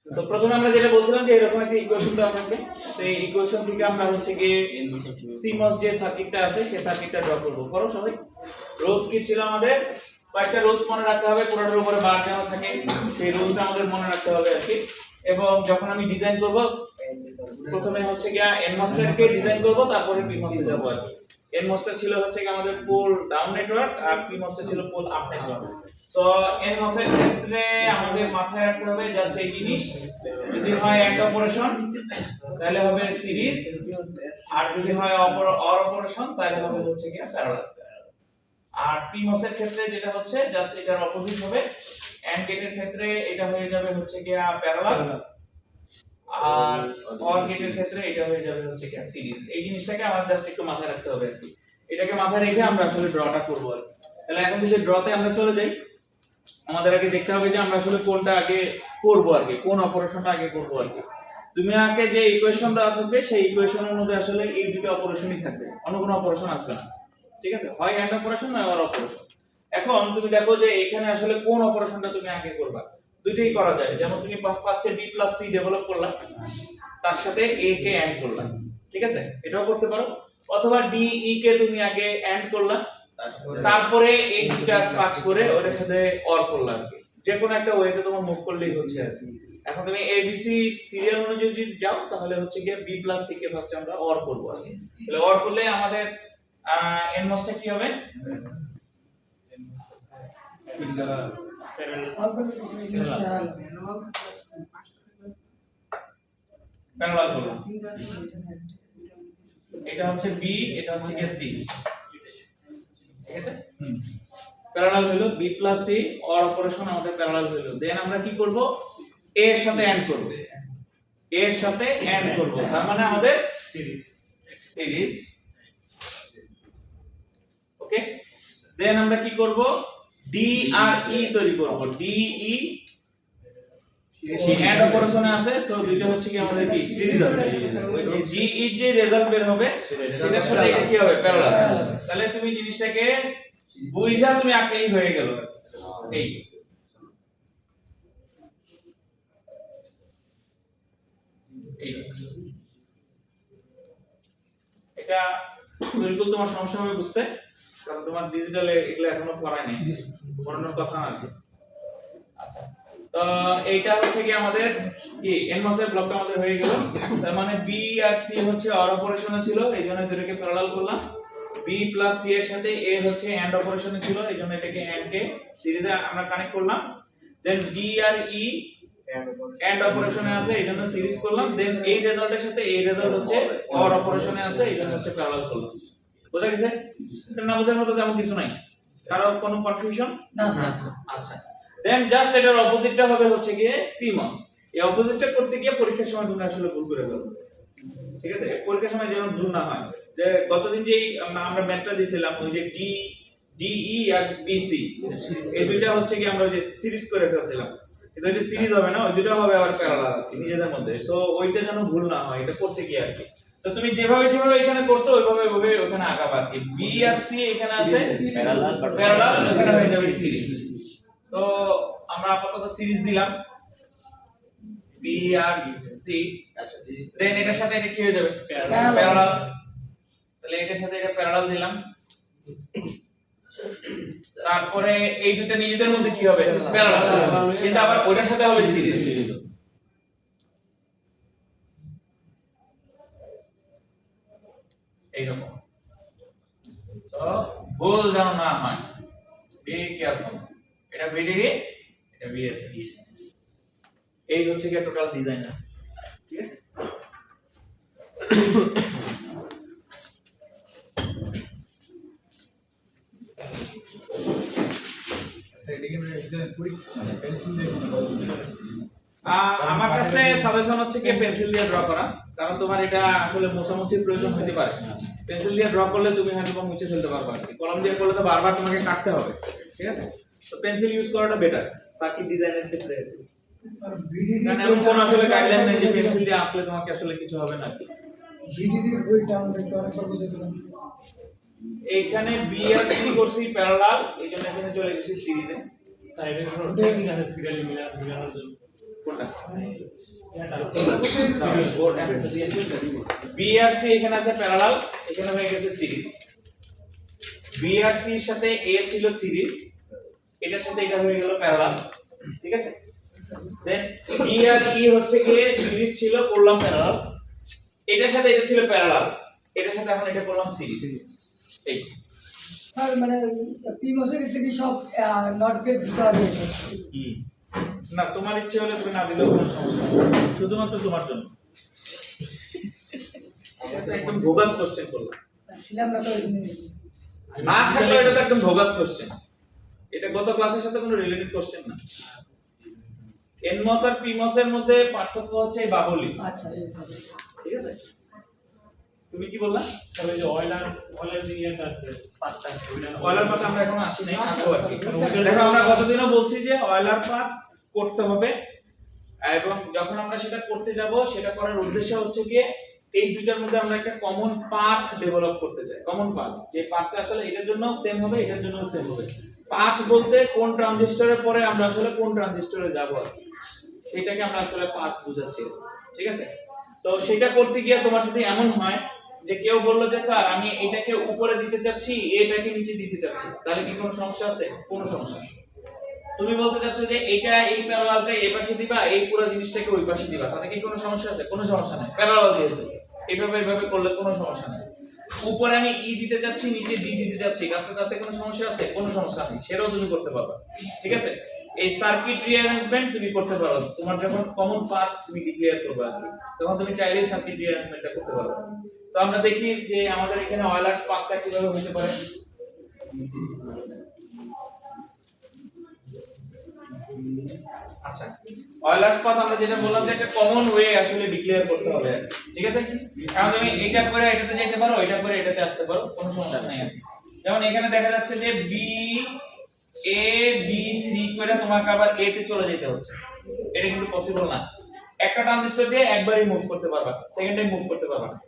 তো প্রথমে আমরা যেটা বলছিলাম যে এরকম একটা ইকুয়েশন দেওয়া থাকবে, তো এই ইকুয়েশন থেকে আমরা হচ্ছে কি সিমস যে সার্কিটটা আছে সেই সার্কিটটা ড্র করব। করো সবাই। রোলস কি ছিল আমাদের? কয়েকটা রোলস মনে রাখতে হবে, পুরোটার উপরে বার দেওয়া থাকে, সেই রোলসটা আমাদের মনে রাখতে হবে আর কি। এবং যখন আমি ডিজাইন করব প্রথমে হচ্ছে কি এনমসটাকে ডিজাইন করব, তারপরে পিমসে যাব আর কি। এনমসটা ছিল হচ্ছে কি আমাদের পুল ডাউন নেটওয়ার্ক, আর পিমসটা ছিল পুল আপ নেটওয়ার্ক। সো এনমসের ক্ষেত্রে আমাদের মাথায় রাখতে হবে জাস্ট এই জিনিস, যদি হয় এন্ড অপারেশন তাহলে হবে সিরিজ, আর যদি হয় অর অপারেশন তাহলে হবে হচ্ছে কি প্যারালাল। আর পিমসের ক্ষেত্রে যেটা হচ্ছে জাস্ট এটার অপোজিট হবে, এন্ড গেটের ক্ষেত্রে এটা হয়ে যাবে হচ্ছে কি প্যারালাল, আর অর গেটের ক্ষেত্রে এটা হয়ে যাবে হচ্ছে কি সিরিজ। এই জিনিসটাকে আমার জাস্ট একটু মাথায় রাখতে হবে আর কি। এটাকে মাথায় রেখে আমরা আসলে ড্রটা করব আর কি। তাহলে এখন যদি ড্রতে আমরা চলে যাই, আমাদের আগে দেখতে হবে যে আমরা আসলে কোনটা আগে করব আর কি, কোন অপারেশনটা আগে করব আর কি। তুমি আগে যে ইকুয়েশন দেওয়া থাকবে সেই ইকুয়েশনের মধ্যে আসলে এই দুটো অপারেশনই থাকবে, অন্য কোনো অপারেশন আসবে না, ঠিক আছে? হয় এন্ড অপারেশন নয় অর অপারেশন। এখন তুমি দেখো যে এখানে আসলে কোন অপারেশনটা তুমি আগে করবা। দুইটাই করা যায়, যেমন তুমি ফার্স্টে b + c ডেভেলপ করলা, তার সাথে a কে এন্ড করলা, ঠিক আছে? এটাও করতে পারো। অথবা d e কে তুমি আগে এন্ড করলা, তারপরে এই দুটা কাজ করে ওটার সাথে অর করলা আর কি। যে কোনো একটা ওয়েতে তোমার মুভ করলেই হচ্ছে আর কি। এখন তুমি a b c সিরিয়াল অনুযায়ী যদি যাও তাহলে হচ্ছে গিয়ে b + c কে ফার্স্টে আমরা অর করব আর কি। তাহলে অর করলে আমাদের এনমসটা কি হবে? প্যারালাল করব। এটা হচ্ছে b, এটা হচ্ছে কি c, ঠিক আছে? প্যারালাল হলো b + c, অর অপারেশন আমাদের প্যারালাল হলো। দেন আমরা কি করব? a এর সাথে এন্ড করব, a এর সাথে এন্ড করব, তার মানে আমাদের সিরিজ। ওকে, দেন আমরা কি করব? d আর e তৈরি করব, d e এন্ড অপারেশনে আছে, সো দুইটা হচ্ছে কি আমাদের কি সিরিজ আছে। ওই d e যে রেজাল্ট বের হবে সেটার সাথে এটা কি হবে? প্যারালাল। তাহলে তুমি জিনিসটাকে বুঝা তুমি আঁকলেই হয়ে গেল এই। এটা বিলকুল তোমার সমস্যা হবে বুঝতে, কারণ তোমার ডিজিটালে এগুলো এখনো পড়ায় নাই, পড়ানোর কথা না। আচ্ছা, তো এইটা হচ্ছে কি আমাদের কি এনমসের ব্লকটা আমাদের হয়ে গেল। তার মানে b আর c হচ্ছে অর অপারেশনে ছিল, এইজন্য দুটোকে প্যারালাল করলাম। b + c এর সাথে a হচ্ছে এন্ড অপারেশনে ছিল, এইজন্য এটাকে এন্ড কে সিরিজে আমরা কানেক্ট করলাম। দেন d আর e এন্ড অপারেশনে আছে, এইজন্য সিরিজ করলাম। দেন এই রেজাল্টের সাথে এই রেজাল্ট হচ্ছে অর অপারেশনে আছে, এইজন্য হচ্ছে প্যারালাল করলাম। বুঝা গেছে? এটা না বোঝার মতো তেমন কিছু নাই, কারো কোনো কনফিউশন না না। আচ্ছা, দেন জাস্ট এটার অপোজিটটা হবে হচ্ছে গিয়ে পিমস। এই অপোজিটটা করতে গিয়ে পরীক্ষার সময় তুমি আসলে ভুল করে ফেলবে, ঠিক আছে? পরীক্ষার সময় যেন ভুল না হয়। যে গতদিন যেই আমরা ম্যাথটা দিয়েছিলাম ওই যে ডি ই আর বিসি, এই দুইটা হচ্ছে কি আমরা যে সিরিজ করে ফেলছিলাম, এটা যে সিরিজ হবে না, ওই দুটো হবে আবার প্যারালাল নিজেদের মধ্যে। সো ওইটা যেন ভুল না হয় এটা করতে গিয়ে আর কি। তো তুমি যেভাবে এখানে করছো ওইভাবে ওখানে আগাবা আর কি। বি আর সি এখানে আছে প্যারালাল, এখানে হয়ে যাবে সিরিজ। তো আমরা আপাতত সিরিজ দিলাম b আর c, দেন এটার সাথে এটা কি হয়ে যাবে? প্যারালাল। তাহলে এটার সাথে এটা প্যারালাল দিলাম, তারপরে এই দুটো নিজেদের মধ্যে কি হবে? প্যারালাল, কিন্তু আবার ওটার সাথে হবে সিরিজ। এইরকম। তো ভুল যেন না হয়, বি কেয়ারফুল। এটা ভিডিডি, এটা ভিএসএস। এই হচ্ছে কি টোটাল ডিজাইন, ঠিক আছে? আমার কাছে সাজেশন হচ্ছে কি পেন্সিল দিয়ে ড্র করা, কারণ তোমার এটা আসলে মোছামুছির প্রয়োজন হতে পারে। পেন্সিল দিয়ে ড্র করলে তুমি হয়তো মুছে ফেলতে পারবে আর কি, কলম দিয়ে করলে তো বারবার তোমাকে কাটতে হবে, ঠিক আছে? তো পেন্সিল ইউজ করাটা বেটার সার্কিট ডিজাইনের ক্ষেত্রে। স্যার ভিডিডি কারণ এমন কোনো আসলে গাইডলাইন নেই যে পেন্সিল দিয়ে আঁকলে তোমাকে আসলে কিছু হবে না। ভিডিডি ওইটা আমরা একটু আরেকবার বুঝে দিলাম। এইখানে বি আর সি করছি প্যারালাল, এইজন্য এখানে চলে গেছি সিরিজে। স্যার এটা কোনো টেকনিক আছে সিরিয়ালি মিলানোর জন্য? কোনটা বোর্ড অ্যান্সার দিয়ে বি আর সি এখানে আছে প্যারালাল, এখানে হয়ে গেছে সিরিজ। বি আর সি এর সাথে এ ছিল সিরিজ, এটার সাথে এটা হয়ে গেল প্যারালাল, ঠিক আছে। দেন বি আর ই হচ্ছে কি সিরিজ ছিল, করলাম প্যারালাল, এটার সাথে এটা ছিল প্যারালাল, এটার সাথে এখন এটা করলাম সিরিজ। এই স্যার মানে পিমোসের থেকে সব নট গেট দিতে হবে। না তোমার ইচ্ছে হলে তুমি না দিলেও কোনো সমস্যা নেই, শুধুমাত্র তোমার জন্য। এটা একদম ভোগাস কোশ্চেন করলাম, ছিলাম না তো না থাকলেও এটা তো একদম ভোগাস কোশ্চেন। এটা গত ক্লাসের সাথে কোনো রিলেটেড কোশ্চেন না। এনমস আর পিমস এর মধ্যে পার্থক্য হচ্ছে এই বাবলি। আচ্ছা ঠিক আছে, তুমি কি বললা? তবে যে অয়েলার যে ইয়েটা আছে পাতটা অয়েলার পাত আমরা এখনো আসি নাই, আসবো আর কি। দেখো আমরা গতদিনও বলছি যে অয়েলার পাত করতে হবে, এবং যখন আমরা সেটা করতে যাব সেটা করার উদ্দেশ্য হচ্ছে কি এই দুইটার মধ্যে আমরা একটা কমন পাথ ডেভেলপ করতে চাই। কমন পাথ, যে পাথটা আসলে এটার জন্য সেম হবে, এটার জন্য সেম হবে। পাথ বলতে কোন ট্রানজিস্টরের পরে আমরা আসলে কোন ট্রানজিস্টরে যাব আর কি, সেটাকে আমরা আসলে পাথ বোঝাচ্ছি, ঠিক আছে। তো সেটা করতে গিয়ে তোমার যদি এমন হয় যে কেউ বললো যে স্যার আমি এটাকে উপরে দিতে চাচ্ছি, এটাকে নিচে দিতে চাচ্ছি, তাহলে কি কোনো সমস্যা আছে? কোনো সমস্যা নেই। তুমি বলতে চাচ্ছ যে এটা এই প্যারালালটা এই পাশে দিবা, এই পুরো জিনিসটাকে ওই পাশে দিবা, তাতে কি কোনো সমস্যা আছে? কোনো সমস্যা নাই, প্যারালাল যেহেতু এইভাবে করলে কোনো সমস্যা নেই। উপরে আমি ই দিতে যাচ্ছি, নিচে ডি দিতে যাচ্ছি, তাতে কোনো সমস্যা আছে? কোনো সমস্যা নেই, সেটাও তুমি করতে পারবে, ঠিক আছে। এই সার্কিট রিঅ্যারেঞ্জমেন্ট তুমি করতে পারো, তোমার যখন কমন পাথ তুমি ডিক্লেয়ার করবে আর কি, তখন তুমি চাইলেই সার্কিট রিঅ্যারেঞ্জমেন্টটা করতে পারবে। তো আমরা দেখি যে আমাদের এখানে অয়েলার্স পাথটা কিভাবে হতে পারে। আচ্ছা, অয়েলার্স পাথ আমরা যেটা বললাম যে একটা কমন ওয়ে আসলে ডিক্লেয়ার করতে হবে, ঠিক আছে। এখন তুমি এটা করে এটাতে যেতে পারো, এটা করে এটাতে আসতে পারো, কোনো সমস্যা নাই আর কি। যেমন এখানে দেখা যাচ্ছে যে বি এ বি সি করে তোমাকে আবার এ তে চলে যেতে হচ্ছে, এটা কিন্তু পসিবল না। একটা ট্রানজিস্টর দিয়ে একবারই মুভ করতে পারবা, সেকেন্ড টাইম মুভ করতে পারবা না।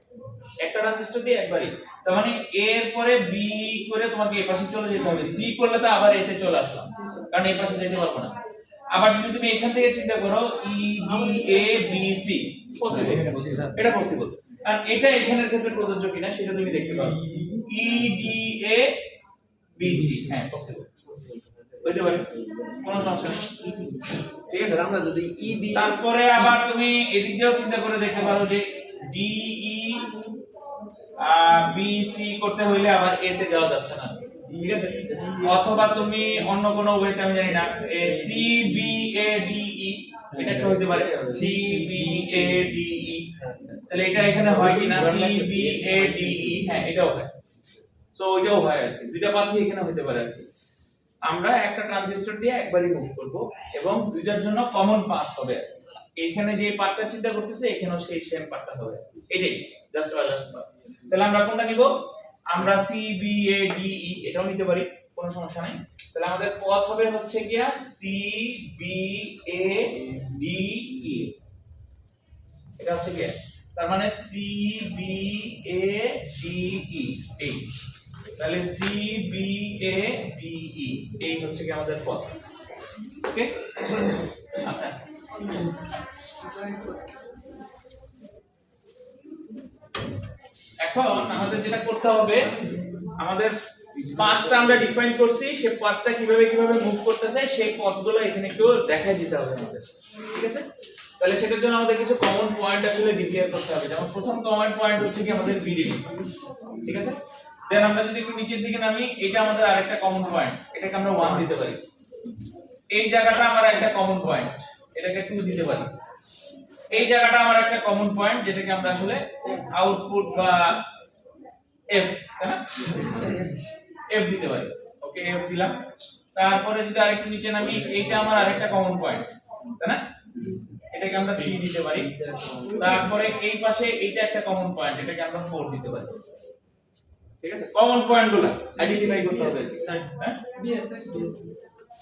একটা ট্রানজিস্টর দিয়ে একবারই, তার মানে এ এর পরে বি করে তোমাকে এই পাশে চলে যেতে হবে, সি করলে তো আবার এ তে চলে আসলাম, কারণ এই পাশে যেতে পারবো না। আবার যদি তুমি এখান থেকে চিন্তা করো E B A B C, possible, এটা পসিবল। আর এটা এখানের ক্ষেত্রে প্রযোজ্য কিনা সেটা তুমি দেখতে পারো, E B A B C, হ্যাঁ পসিবল হইতে পারে, কোনো সমস্যা নেই, ঠিক আছে। আমরা যদি ইবি তারপরে আবার তুমি এদিক দিয়েও চিন্তা করে দেখতে পারো যে ডি ই বি সি করতে হইলে আবার এ তে যাওয়া যাচ্ছে না, ঠিক আছে। অথবা তুমি অন্য কোনো ওয়েতে, আমি জানি না, C B A D E, এটা কি হতে পারে? C B A D E, তাহলে এটা এখানে হয় কি না? C B A D E, হ্যাঁ এটাও হয়। সো ওইটাও হয় আর কি, দুইটা পাথই এখানে হতে পারে আর কি। আমরা একটা ট্রানজিস্টর দিয়ে একবারই মুভ করব এবং দুইটার জন্য কমন পাথ হবে। এখানে যে পাথটা চিন্তা করতেছে এখানেও সেই সেম পাথটা হবে, এটাই জাস্ট অয়েলার্স পাথ। তাহলে আমরা কোনটা নিব? আমরা C B A D E এটাও নিতে পারি, কোনো সমস্যা নাই। তাহলে আমাদের পথ হবে হচ্ছে কি C B A D E, এটা হচ্ছে কি, তার মানে C B A D E, এই তাহলে C B A D E, এই হচ্ছে কি আমাদের পথ, ওকে। আচ্ছা, এখন আমাদের যেটা করতে হবে, আমাদের পাথটা আমরা ডিফাইন করছি, সেই পাথটা কিভাবে মুভ করতেছে সেই পথগুলো এখানে একটু দেখাই দিতে হবে আমাদের, ঠিক আছে। তাহলে সেটার জন্য আমাদের কিছু কমন পয়েন্ট আসলে ডিক্লেয়ার করতে হবে। যেমন প্রথম কমন পয়েন্ট হচ্ছে কি আমাদের ভিডিডি, ঠিক আছে। দেন আমরা যদি একটু নিচের দিকে নামি, এটা আমাদের আরেকটা কমন পয়েন্ট, এটাকে আমরা 1 দিতে পারি। এই জায়গাটা আমার একটা কমন পয়েন্ট, এটাকে 2 দিতে পারি। এই জায়গাটা আমার একটা কমন পয়েন্ট, যেটাকে আমরা আসলে আউটপুট বা এফ, তাই না, এফ দিতে পারি, ওকে এফ দিলাম। তারপরে যদি আরেকটু নিচে নামি, এইটা আমার আরেকটা কমন পয়েন্ট, তাই না, এটাকে আমরা 3 দিতে পারি। তারপরে এই পাশে এইটা একটা কমন পয়েন্ট, এটাকে আমরা 4 দিতে পারি, ঠিক আছে। কমন পয়েন্টগুলো আইডেন্টিফাই করতে হবে, হ্যাঁ।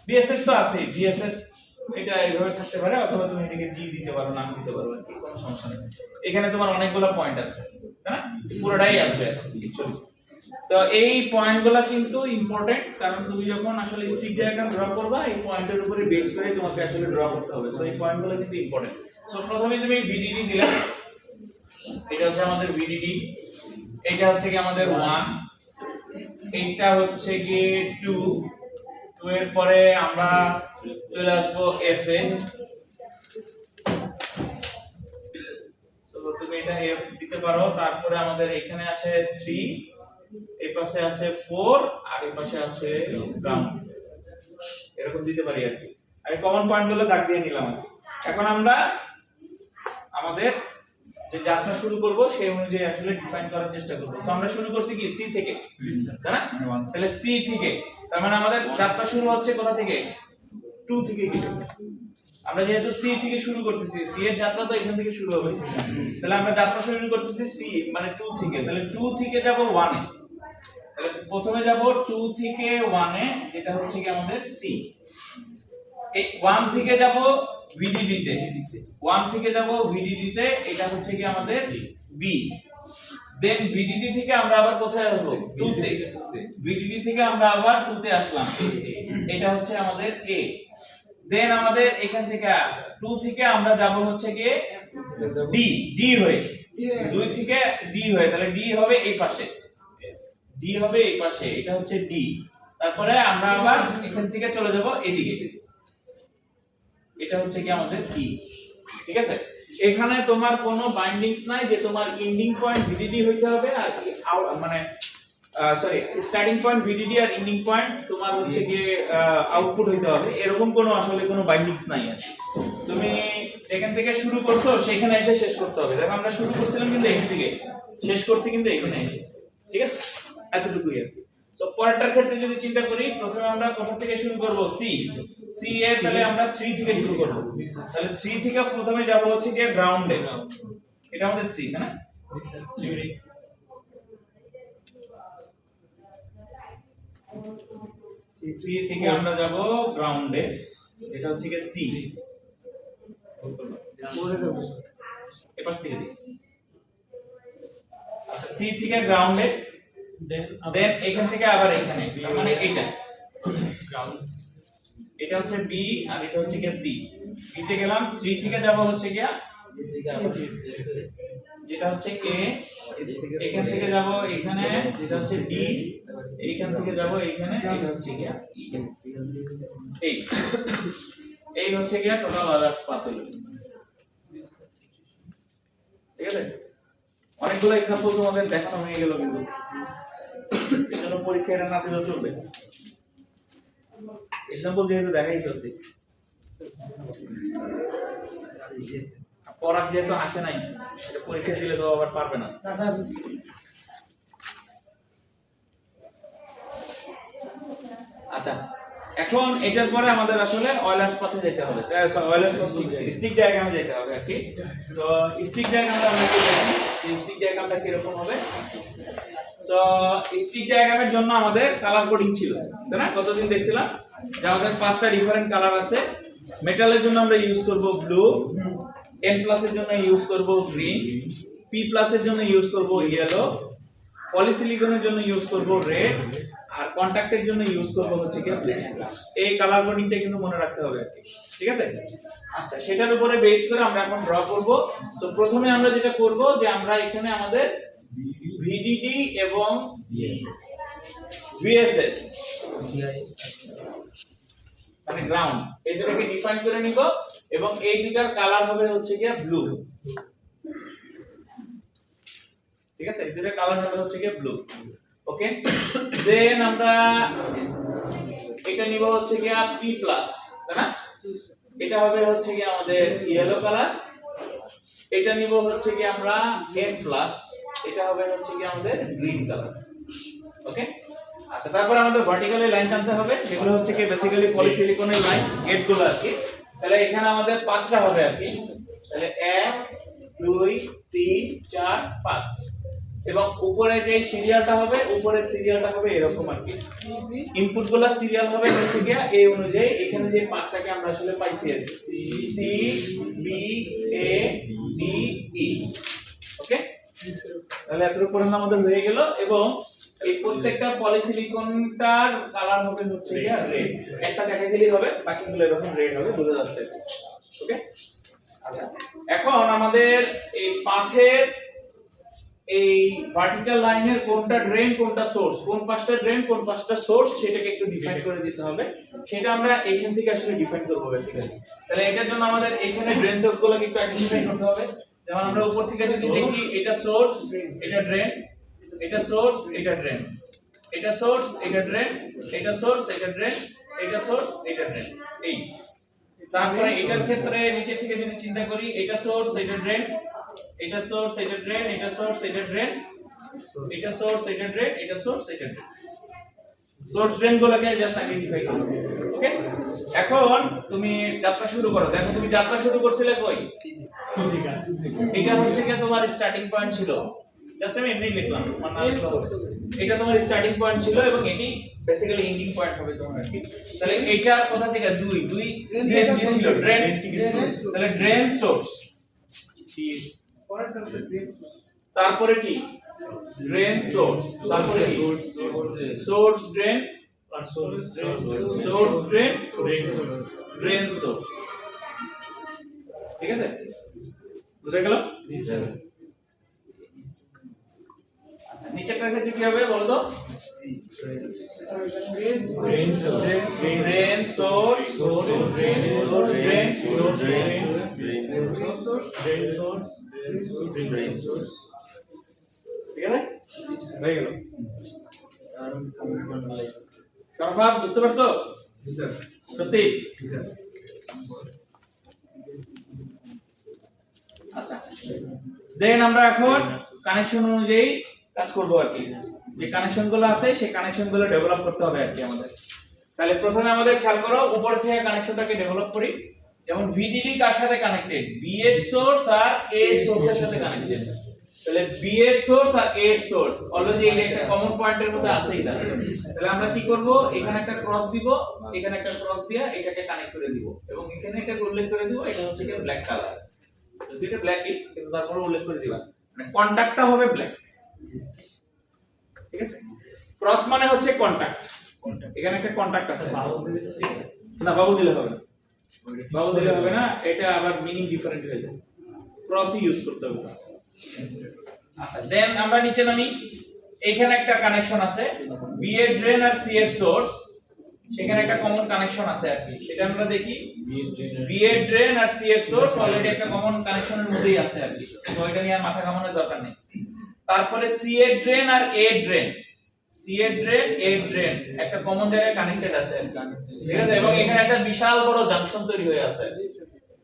বিএসএস তো আছে, বিএসএস এটা এইভাবে থাকতে পারে, অথবা তুমি এটাকে জি দিতে পারো, নাম দিতে পারো, আর কি কোনো সমস্যা নেই। এখানে তোমার অনেকগুলো পয়েন্ট আসবে, তাই না, পুরোটাই আসবে অ্যাকচুয়ালি। তো এই পয়েন্টগুলো কিন্তু ইম্পর্টেন্ট, কারণ তুমি যখন আসলে স্টিক ডায়াগ্রাম ড্র করবা এই পয়েন্টের উপরে বেস করে তোমাকে আসলে ড্র করতে হবে। সো এই পয়েন্টগুলো কিন্তু ইম্পর্টেন্ট। সো প্রথমে তুমি ভিডিডি দিলে, এটা হচ্ছে আমাদের ভিডিডি, এটা হচ্ছে কি আমাদের 1, এইটা হচ্ছে কি 2, 2 এর পরে আমরা চলে আসবো এফ এ। তো তুমি এটা এফ দিতে পারো। তারপরে আমাদের এখানে আসে 3, এই পাশে আছে 4, আর এই পাশে আছে গ্রাউন্ড, এরকম দিতে পারি আর কি। আর কমন পয়েন্টগুলো দাগ দিয়ে নিলাম। এখন আমরা আমাদের যে যাত্রা শুরু করব সেই অনুযায়ী আসলে ডিফাইন করার চেষ্টা করব। সো আমরা শুরু করছি কি সি থেকে, তাই না? তাহলে সি থেকে, তার মানে আমাদের যাত্রা শুরু হচ্ছে কোথা থেকে? 2 থেকে। কি আমরা যেহেতু সি থেকে শুরু করতেছি, সি এর যাত্রা তো এখান থেকে শুরু হবে, তাহলে আমরা যাত্রা শুরু করতেছি সি মানে 2 থেকে। তাহলে 2 থেকে যাব 1 এ। তাহলে প্রথমে যাব 2 থেকে 1 এ, যেটা হচ্ছে কি আমাদের সি। এই 1 থেকে যাব ভিডিডি তে, 1 থেকে যাব ভিডিডি তে, এটা হচ্ছে কি আমাদের বি। দেন ভিডিডি থেকে আমরা আবার কোথায় আসব? 2 তে। ভিডিডি থেকে আমরা আবার 2 তে আসলাম, এটা হচ্ছে আমাদের এ। দেন আমাদের এখান থেকে 2 থেকে আমরা যাব হচ্ছে কি ডি, ডি হয়ে 2 থেকে ডি হয়ে, তাহলে ডি হবে এই পাশে, ডি হবে এই পাশে, এটা হচ্ছে ডি। তারপরে আমরা আবার এখান থেকে চলে যাব এদিকে, এটা হচ্ছে কি আমাদের ই। ঠিক আছে? এখানে তোমার কোনো বাইন্ডিংস নাই যে তোমার এন্ডিং পয়েন্ট ভিডিডি হইতে হবে আর মানে সরি স্টার্টিং পয়েন্ট ভিডিডি আর এন্ডিং পয়েন্ট তোমার হচ্ছে কি আউটপুট হইতে হবে, এরকম কোনো আসলে কোনো বাইন্ডিংস নাই আর কি। তুমি এখান থেকে শুরু করছো, সেখানে এসে শেষ করতে হবে। দেখো আমরা শুরু করছিলাম কিন্তু এখান থেকে, শেষ করছি কিন্তু এখানে এসে। ঠিক আছে? এতটুকুই আর কি। সো পরেরটার ক্ষেত্রে যদি চিন্তা করি, প্রথমে আমরা কোথা থেকে শুরু করব? সি। সি এর তাহলে আমরা 3 থেকে শুরু করব। তাহলে 3 থেকে প্রথমে যাব হচ্ছে কি গ্রাউন্ডে, এটা আমাদের 3, তাই না? 3 থেকে আমরা যাব গ্রাউন্ডে, এটা হচ্ছে কি সি। এবার থেকে দিই। আচ্ছা, সি থেকে গ্রাউন্ডে, দেন এখান থেকে আবার এখানে, তার মানে এইটা গ্রাউন্ড, এটা হচ্ছে বি আর এটা হচ্ছে কি সি। বি তে গেলাম, 3 থেকে যাব হচ্ছে কি যেটা হচ্ছে এ, এখান থেকে যাব এখানে, যেটা হচ্ছে ডি, এইখান থেকে যাব এইখানে, এটা হচ্ছে কি এই। এই হচ্ছে কি টোটাল আদার্স পাথ হলো। ঠিক আছে? অনেকগুলো एग्जांपल তোমাদের দেখানো হয়ে গেল, কিন্তু এজন্য পরীক্ষা এটা না দিলেও চলবে। एग्जांपल যেহেতু দেখাই ফেলছি, পড়ার যেহেতু আসে নাই, এটা পরীক্ষা দিলে তো আবার পারবে না। না স্যার, আচ্ছা, এখন এটার পরে আমাদের আসলে অয়েলার্স পাথে যেতে হবে, অয়েলার্স স্টিক ডায়াগ্রামে যেতে হবে আর কি। তো স্টিক ডায়াগ্রামটা আমরা কি দেখি, স্টিক ডায়াগ্রামটা কি রকম হবে? তো স্টিক ডায়াগ্রামের জন্য আমাদের কালার কোডিং ছিল, তাই না? কতদিন দেখছিলাম যে আমাদের 5টা ডিফারেন্ট কালার আছে। মেটালের জন্য আমরা ইউজ করব ব্লু, N+ এর জন্য ইউজ করব গ্রিন, P+ এর জন্য ইউজ করব ইয়েলো, পলিসিলিকনের জন্য ইউজ করব রেড, আর কন্টাক্টের জন্য ইউজ করব হচ্ছে কি ব্ল্যাক। এই কালার কোডিংটা কিন্তু মনে রাখতে হবে আর কি। ঠিক আছে? আচ্ছা, সেটার উপরে বেস করে আমরা এখন ড্র করব। তো প্রথমে আমরা যেটা করব যে আমরা এখানে আমাদের ভিডিডি এবং ভিএসএস মানে গ্রাউন্ড, এই দুটোকে ডিফাইন করে নিব এবং এই দুটার কালার হবে হচ্ছে কি ব্লু। ঠিক আছে? এই দুটার কালার হবে হচ্ছে কি ব্লু। ওকে, দেন আমরা এটা নিব হচ্ছে কি P+, তাই না? এটা হবে হচ্ছে কি আমাদের ইয়েলো কালার। এটা নিব হচ্ছে কি আমরা N+, এটা হবে হচ্ছে কি আমাদের গ্রিন কালার। ওকে, আচ্ছা, তারপর আমাদের ভার্টিক্যালি লাইন টানতে হবে, যেগুলো হচ্ছে কি বেসিক্যালি পলিসিলিকনের লাইন, গেটগুলো আর কি। তাহলে এখানে আমাদের 5টা হবে আর কি। তাহলে 1 2 3 4 5, এবং উপরে যে সিরিয়ালটা হবে, উপরের সিরিয়ালটা হবে এরকম আর কি। ইনপুটগুলো সিরিয়াল হবে হচ্ছে কি এই অনুযায়ী, এখানে যে পার্টটাকে আমরা আসলে পাইছি আর কি, C B A D E. Okay, তাহলে এতটুকু পর্যন্ত আমাদের হয়ে গেল। এবং এই প্রত্যেকটা পলিসিলিকনটার কালার হবে হচ্ছে গিয়া রেড। একটা দেখাই দিলেই হবে, বাকিগুলো এরকম রেড হবে, বোঝা যাচ্ছে। ওকে, আচ্ছা এখন আমাদের এই পাথের এই ভার্টিক্যাল লাইনের কোনটা ড্রেন কোনটা সোর্স, কোন পাঁচটা ড্রেন কোন পাঁচটা সোর্স সেটাকে একটু ডিফাইন করে দিতে হবে। সেটা আমরা এখান থেকে আসলে ডিফাইন করব বেসিক্যালি। তাহলে এটার জন্য আমাদের এখানে ড্রেন সোর্স গুলোকে একটু আইডেন্টিফাই করতে হবে। যেমন আমরা উপর থেকে যদি দেখি এটা সোর্স, এটা ড্রেন, এটা সোর্স, এটা ড্রেন, এটা সোর্স, এটা ড্রেন, এটা সোর্স, এটা ড্রেন, এটা সোর্স, এটা ড্রেন। এই তারপরে এটার ক্ষেত্রে নিচে থেকে যদি চিন্তা করি, এটা সোর্স, এটা ড্রেন, এটা সোর্স, এটা ড্রেন, এটা সোর্স, এটা ড্রেন, এটা সোর্স, এটা ড্রেন, এটা সোর্স, এটা ড্রেন। সোর্স ড্রেন গুলোকে জাস্ট আইডেন্টিফাই করো। ওকে, এখন তুমি যাত্রা শুরু করো। দেখো তুমি যাত্রা শুরু করছিলে কই? ঠিক আছে। এটা হচ্ছে কি তোমার স্টার্টিং পয়েন্ট ছিল। জাস্ট আমি এমনি লিখলাম, আমার নাম লিখলাম। এটা তোমার স্টার্টিং পয়েন্ট ছিল এবং এটি বেসিক্যালি এন্ডিং পয়েন্ট হবে তোমার। ঠিক, তাহলে এটা কোথা থেকে? দুই ড্রেন ছিল, ড্রেন। তাহলে ড্রেন সোর্স, তারপরে কি? ড্রেন সোর্স, তারপরে কি? সোর্স ড্রেন, আর source source drain, drain drain source. ঠিক আছে, বুঝা গেল? আচ্ছা, নিচেরটার ক্ষেত্রে কি হবে বলো তো? Drain source drain source, drain drain, drain source ঠিক আছে, হয়ে গেল। সরফাত বুঝতে পারছো? সত্যি? আচ্ছা, দেন আমরা এখন কানেকশন অনুযায়ী কাজ করব আর কি। যে কানেকশন গুলো আছে সেই কানেকশন গুলো ডেভেলপ করতে হবে আর কি আমাদের। তাহলে প্রথমে আমাদের খেয়াল করো, উপর থেকে কানেকশনটাকে ডেভেলপ করি। যেমন ভিডিডি কার সাথে কানেক্টেড? বি এর সোর্স আর এ এর সোর্সের সাথে কানেক্টেড। তাহলে বি এর সোর্স আর এ এর সোর্স অলরেডি এই একটা কমন পয়েন্টের মধ্যে আছেই। তাহলে আমরা কি করব? এখানে একটা ক্রস দিব, এখানে একটা ক্রস দিয়া এটাকে কানেক্ট করে দিব এবং এখানে এটা উল্লেখ করে দিব এটা হচ্ছে কি ব্ল্যাক কালার। যদি এটা ব্ল্যাক কিন্তু তারপরে উল্লেখ করে দিবা, মানে কন্টাক্টটা হবে ব্ল্যাক। ঠিক আছে, ক্রস মানে হচ্ছে কন্টাক্ট। এখানে একটা কন্টাক্ট আছে, ঠিক আছে? না বাবু দিলে হবে না, বাবু দিলে হবে না, এটা আবার মিনিং ডিফারেন্ট হয়ে যাবে। ক্রসই ইউজ করতে হবে। আচ্ছা, দেন আমরা নিচে নামি। এখানে একটা কানেকশন আছে বি এর ড্রেন আর সি এর সোর্স, সেখানে একটা কমন কানেকশন আছে আর কি। সেটা আমরা দেখি। বি এর ড্রেন আর সি এর সোর্স অলরেডি একটা কমন কানেকশনের মধ্যেই আছে আর কি, তো এটা নিয়ে আর মাথা ঘামানোর দরকার নেই। তারপরে সি এর ড্রেন আর এ ড্রেন, সি এর ড্রেন এ ড্রেন একটা কমন জায়গায় কানেক্টেড আছে আর কি। ঠিক আছে, এবং এখানে একটা বিশাল বড় জাংশন তৈরি হয়ে আছে।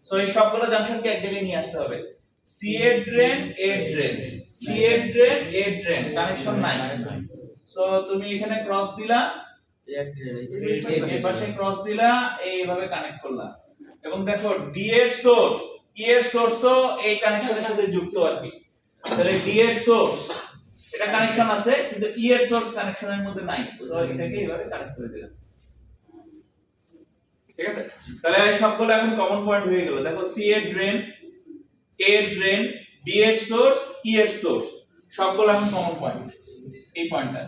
সো এই সবগুলো জাংশনকে এক জায়গায় নিয়ে আসতে হবে। সি এর ড্রেন এ ড্রেন, সি এর ড্রেন এ ড্রেন, কানেকশন নাই। সো তুমি এখানে ক্রস দিলা, এই পাশে ক্রস দিলা, এইভাবে কানেক্ট করলা। এবং দেখো ডি এর সোর্স, ই এর সোর্সও এই কানেকশনের সাথে যুক্ত আর কি। তাহলে ডি এর সোর্স এটা কানেকশন আছে কিন্তু ই এর সোর্স কানেকশনের মধ্যে নাই। সো এটাকে এইভাবে কানেক্ট করে দিলাম। ঠিক আছে, তাহলে এই সবগুলো এখন কমন পয়েন্ট হয়ে গেল। দেখো সি এর ড্রেন, এ এর ড্রেন, ডি এর সোর্স, ই এর সোর্স সবগুলো এখন কমন পয়েন্ট, এই পয়েন্টটা।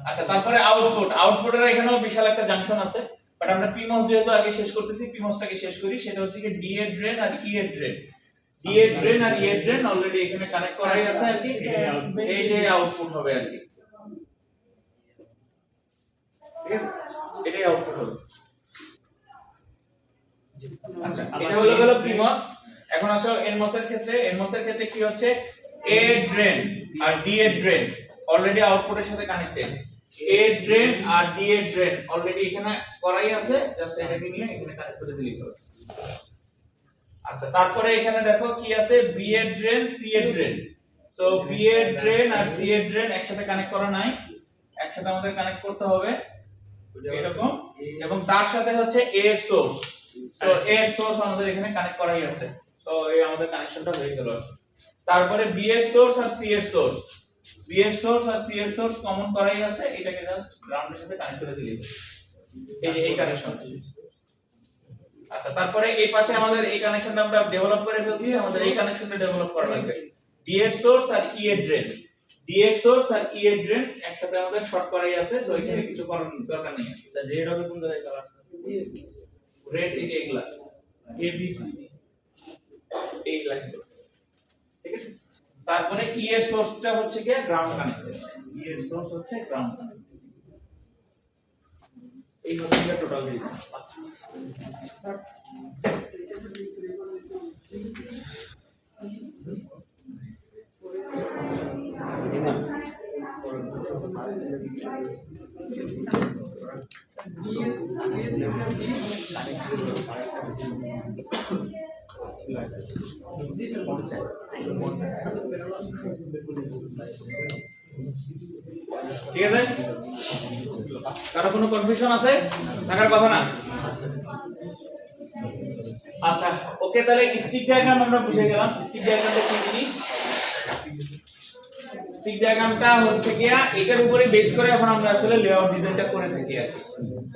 আচ্ছা, তারপরে আউটপুট, আউটপুটের এখানেও বিশাল একটা জাংশন আছে, বাট আমরা পিমস যেহেতু আগে শেষ করতেছি, পিমসটাকে শেষ করি। সেটা হচ্ছে কি ডি এর ড্রেন আর ই এর ড্রেন, ডি এর ড্রেন আর ই এর ড্রেন অলরেডি এখানে কানেক্ট করাই আছে আর কি। এই যে আউটপুট হবে আর কি। ঠিক আছে, এটাই আউটপুট হবে। আচ্ছা, এটা হলো গেল প্রিমস। এখন আসো এনমস এর ক্ষেত্রে। এনমস এর ক্ষেত্রে কি হচ্ছে? এ ড্রেন আর ডি এর ড্রেন অলরেডি আউটপুটের সাথে কানেক্টেড। এ ড্রেন আর ডি এর ড্রেন অলরেডি এখানে করাই আছে, জাস্ট এটাকে নিয়ে এখানে কানেক্ট করে দিলেই হবে। আচ্ছা, তারপরে এখানে দেখো কি আছে? বি এর ড্রেন, সি এর ড্রেন। সো বি এর ড্রেন আর সি এর ড্রেন একসাথে কানেক্ট করা নাই, একসাথে আমাদের কানেক্ট করতে হবে এরকম। এবং তার সাথে হচ্ছে এ এর সোর্স। সো এ এর সোর্স আমাদের এখানে কানেক্ট করাই আছে। তো এই আমাদের কানেকশনটা হয়ে গেল। তারপরে বি এর সোর্স আর সি এর সোর্স, বি এর সোর্স আর সি এর সোর্স কমন করাই আছে, এটাকে জাস্ট গ্রাউন্ডের সাথে কানেক্ট করে দিলেই এই যে এই কানেকশন। আচ্ছা, তারপরে এই পাশে আমাদের এই কানেকশনটা আমরা ডেভেলপ করে ফেলছি, আমাদের এই কানেকশনটা ডেভেলপ করা লাগবে। ডি এর সোর্স আর ই এর ড্রেন, ডিএড সোর্স আর ই এর ড্রেন একসাথে আমাদের শর্ট করাই আছে, সো এখানে কিছু করার দরকার নেই। স্যার রেড হবে কোন জায়গায় কালার স্যার? রেড এই যে এগুলা এ বি সি এই লাইনগুলো, ঠিক আছে। তারপরে ই এর সোর্সটা হচ্ছে কি গ্রাউন্ড কানেক্টেড, ই এর সোর্স হচ্ছে গ্রাউন্ড কানেক্টেড। এই হচ্ছে টোটাল রিজন। ঠিক আছে, কারো কোনো কনফিউশন আছে? থাকার কথা না। আচ্ছা ওকে, তাহলে স্টিক ডায়াগ্রাম আমরা বুঝে গেলাম। স্টিক ডায়াগ্রামটা কি জিনিস? স্টিক ডায়াগ্রামটা হচ্ছে কি এটার উপরে বেস করে এখন আমরা আসলে লেআউট ডিজাইনটা করে থাকি আর কি।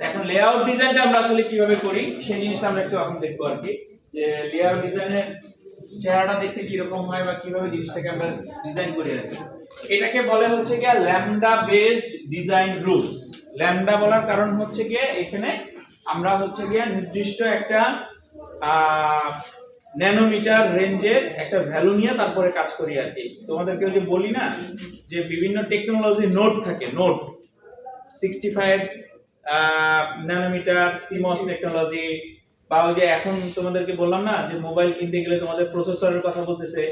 এখন লেআউট ডিজাইনটা আমরা আসলে কিভাবে করি সেই জিনিসটা আমরা একটু এখন দেখবো আর কি, যে লেআউট ডিজাইনের চেহারাটা দেখতে কি রকম হয় বা কিভাবে জিনিসটাকে আমরা ডিজাইন করি আর কি। এটাকে বলে হচ্ছে কি lambda based design rules. Lambda বলার কারণ হচ্ছে কি এখানে আমরা হচ্ছে কি নির্দিষ্ট একটা ন্যানোমিটার রেঞ্জের একটা ভ্যালু নিয়ে তারপরে কাজ করি আর কি। তোমাদেরকে যে বলি না যে বিভিন্ন টেকনোলজি নোড থাকে, নোড 65 ন্যানোমিটার সিমস টেকনোলজি, বা ওই যে এখন তোমাদেরকে বললাম না যে মোবাইল কিনতে গেলে তোমাদের প্রসেসরের কথা বলতেছে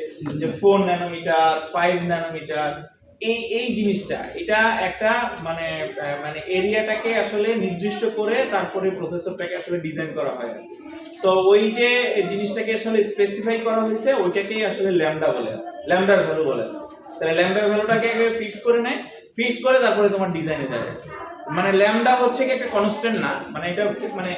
যে 4 ন্যানোমিটার 5 ন্যানোমিটার। এই জিনিসটা এটা একটা মানে এরিয়াটাকে আসলে নির্দিষ্ট করে তারপরে প্রসেসরটাকে আসলে ডিজাইন করা হয়। সো ওই যে জিনিসটাকে আসলে স্পেসিফাই করা হয়েছে ওইটাকেই আসলে ল্যামডা বলে, ল্যামডার ভ্যালু বলে। তাহলে ল্যামডার ভ্যালুটাকে ফিক্স করে নেয়, ফিক্স করে তারপরে তোমার ডিজাইনে যাবে। মানে ল্যামডা হচ্ছে কি একটা কনস্ট্যান্ট না, মানে এটা মানে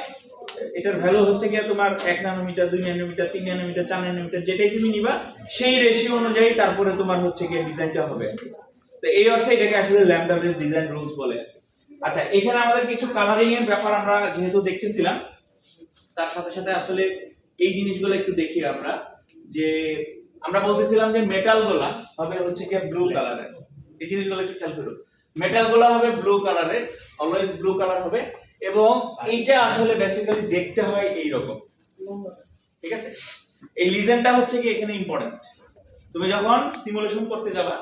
এটার ভ্যালু হচ্ছে কি তোমার 1 ন্যানোমিটার 2 ন্যানোমিটার 3 ন্যানোমিটার 4 ন্যানোমিটার যেটাই তুমি নিবা সেই রেশিও অনুযায়ী তারপরে তোমার হচ্ছে কি ডিজাইনটা হবে। তো এই অর্থে এটাকে আসলে ল্যামডা বেসড ডিজাইন রুলস বলে। আচ্ছা এখানে আমাদের কিছু কালারিং এর ব্যাপার আমরা যেহেতু দেখতেছিলাম, তার সাথে সাথে আসলে এই জিনিসগুলো একটু দেখি আমরা, যে আমরা বলতেছিলাম যে মেটাল গুলা হবে হচ্ছে কি ব্লু কালারের। এই জিনিসগুলো একটু খেয়াল করো, মেটাল গুলা হবে ব্লু কালারের, অলওয়েজ ব্লু কালার হবে, এবং এইটা আসলে বেসিক্যালি দেখতে হয় এই রকম, ঠিক আছে। এই লিজেন্ডটা হচ্ছে কি এখানে ইম্পর্টেন্ট। তুমি যখন সিমুলেশন করতে যাবা,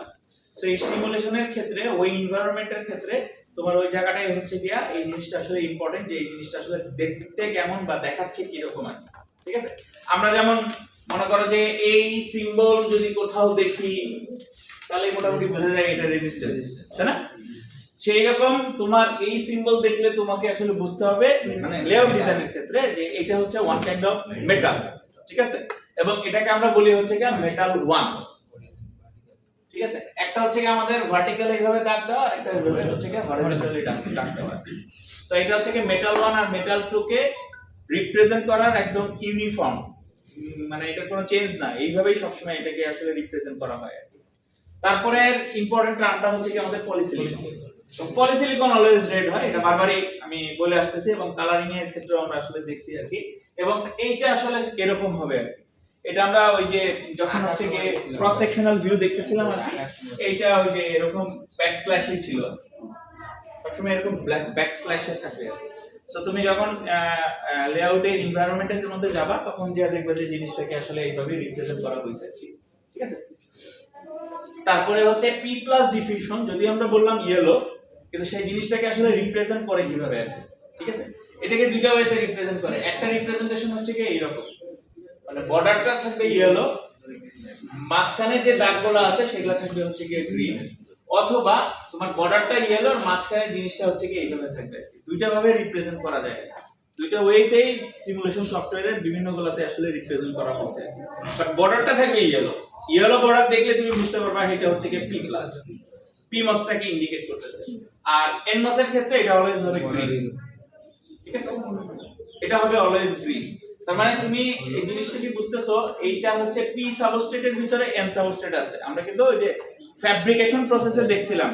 সো এই সিমুলেশনের ক্ষেত্রে ওই এনভায়রনমেন্টের ক্ষেত্রে তোমার ওই জায়গাটাই হচ্ছে গিয়া এই জিনিসটা আসলে ইম্পর্টেন্ট, যে এই জিনিসটা আসলে দেখতে কেমন বা দেখাচ্ছে কি রকম আর কি, ঠিক আছে। আমরা যেমন মনে করো যে এই সিম্বল যদি কোথাও দেখি তাহলে মোটামুটি বোঝা যায় এটা রেজিস্ট্যান্স, তাই না? সেই রকম তোমার এই সিম্বল দেখলে তোমাকে আসলে বুঝতে হবে মানে লেআউট ডিজাইনের ক্ষেত্রে যে এটা হচ্ছে ওয়ান কাইন্ড অফ মেটাল, ঠিক আছে। এবং এটাকে আমরা বলি হচ্ছে কি মেটাল 1, ঠিক আছে। একটা হচ্ছে কি আমাদের ভার্টিক্যালি এইভাবে দাগ দেওয়া, আর একটা হচ্ছে কি হরিজন্টালি দাগ দেওয়া। সো এটা হচ্ছে কি মেটাল 1 আর মেটাল 2 কে রিপ্রেজেন্ট করার একদম ইউনিফর্ম, মানে এটা কোনো চেঞ্জ না, এইভাবেই সবসময় এটাকে আসলে রিপ্রেজেন্ট করা হয়। তারপরে ইম্পর্টেন্ট টার্মটা হচ্ছে কি আমাদের পলিসিলিকন। তো পলিসিলিকন অলওয়েজ রেড হয়, এটা বারবারই আমি বলে আসতেছি, এবং কালারিং এর ক্ষেত্রে আমরা আসলে দেখছি আর কি। এবং এইটা আসলে এরকম হবে আর কি। এটা আমরা ওই যে যখন হচ্ছে কি ক্রস সেকশনাল ভিউ দেখতেছিলাম আর কি, এইটা ওই যে এরকম ব্যাকস্ল্যাশই ছিল, সবসময় এরকম ব্যাকস্ল্যাশে থাকে। সো তুমি যখন লেআউটের এনভায়রনমেন্টের মধ্যে যাবা তখন যে দেখবে যে জিনিসটাকে আসলে এইভাবে রিপ্রেজেন্ট করা হয়েছে, ঠিক আছে। তারপরে হচ্ছে পি প্লাস ডিফিউশন, যদি আমরা বললাম ইয়েলো, কিন্তু সেই জিনিসটাকে আসলে রিপ্রেজেন্ট করে কিভাবে আর কি, ঠিক আছে। এটাকে দুইটা ওয়েতে রিপ্রেজেন্ট করে। একটা রিপ্রেজেন্টেশন হচ্ছে কি এইরকম, মানে বর্ডারটা থাকবে ইয়েলো, মাঝখানে যে দাগগুলো আছে সেগুলো থাকবে হচ্ছে কি গ্রিন, অথবা তোমার বর্ডারটা ইয়েলো আর মাঝখানে জিনিসটা হচ্ছে কি এইভাবে থাকবে। দুইটা ভাবে রিপ্রেজেন্ট করা যায়, দুইটা ওয়েতেই সিমুলেশন সফটওয়্যারের বিভিন্ন গুলাতে আসলে রিপ্রেজেন্ট করা হয়েছে। বাট বর্ডারটা থাকবে ইয়েলো, ইয়েলো বর্ডার দেখলে তুমি বুঝতে পারবা এটা হচ্ছে কি পি প্লাস, পি মাসটাকে ইন্ডিকেট করতেছে। আর এন মাসের ক্ষেত্রে এটা অলওয়েজ হবে গ্রিন, ঠিক আছে, এটা হবে অলওয়েজ গ্রিন। তার মানে তুমি এই জিনিসটা কি বুঝতেছো, এইটা হচ্ছে পি সাবস্ট্রেটের ভিতরে এন সাবস্ট্রেট আছে। আমরা কিন্তু ওই যে ফ্যাব্রিকেশন প্রসেসে দেখছিলাম,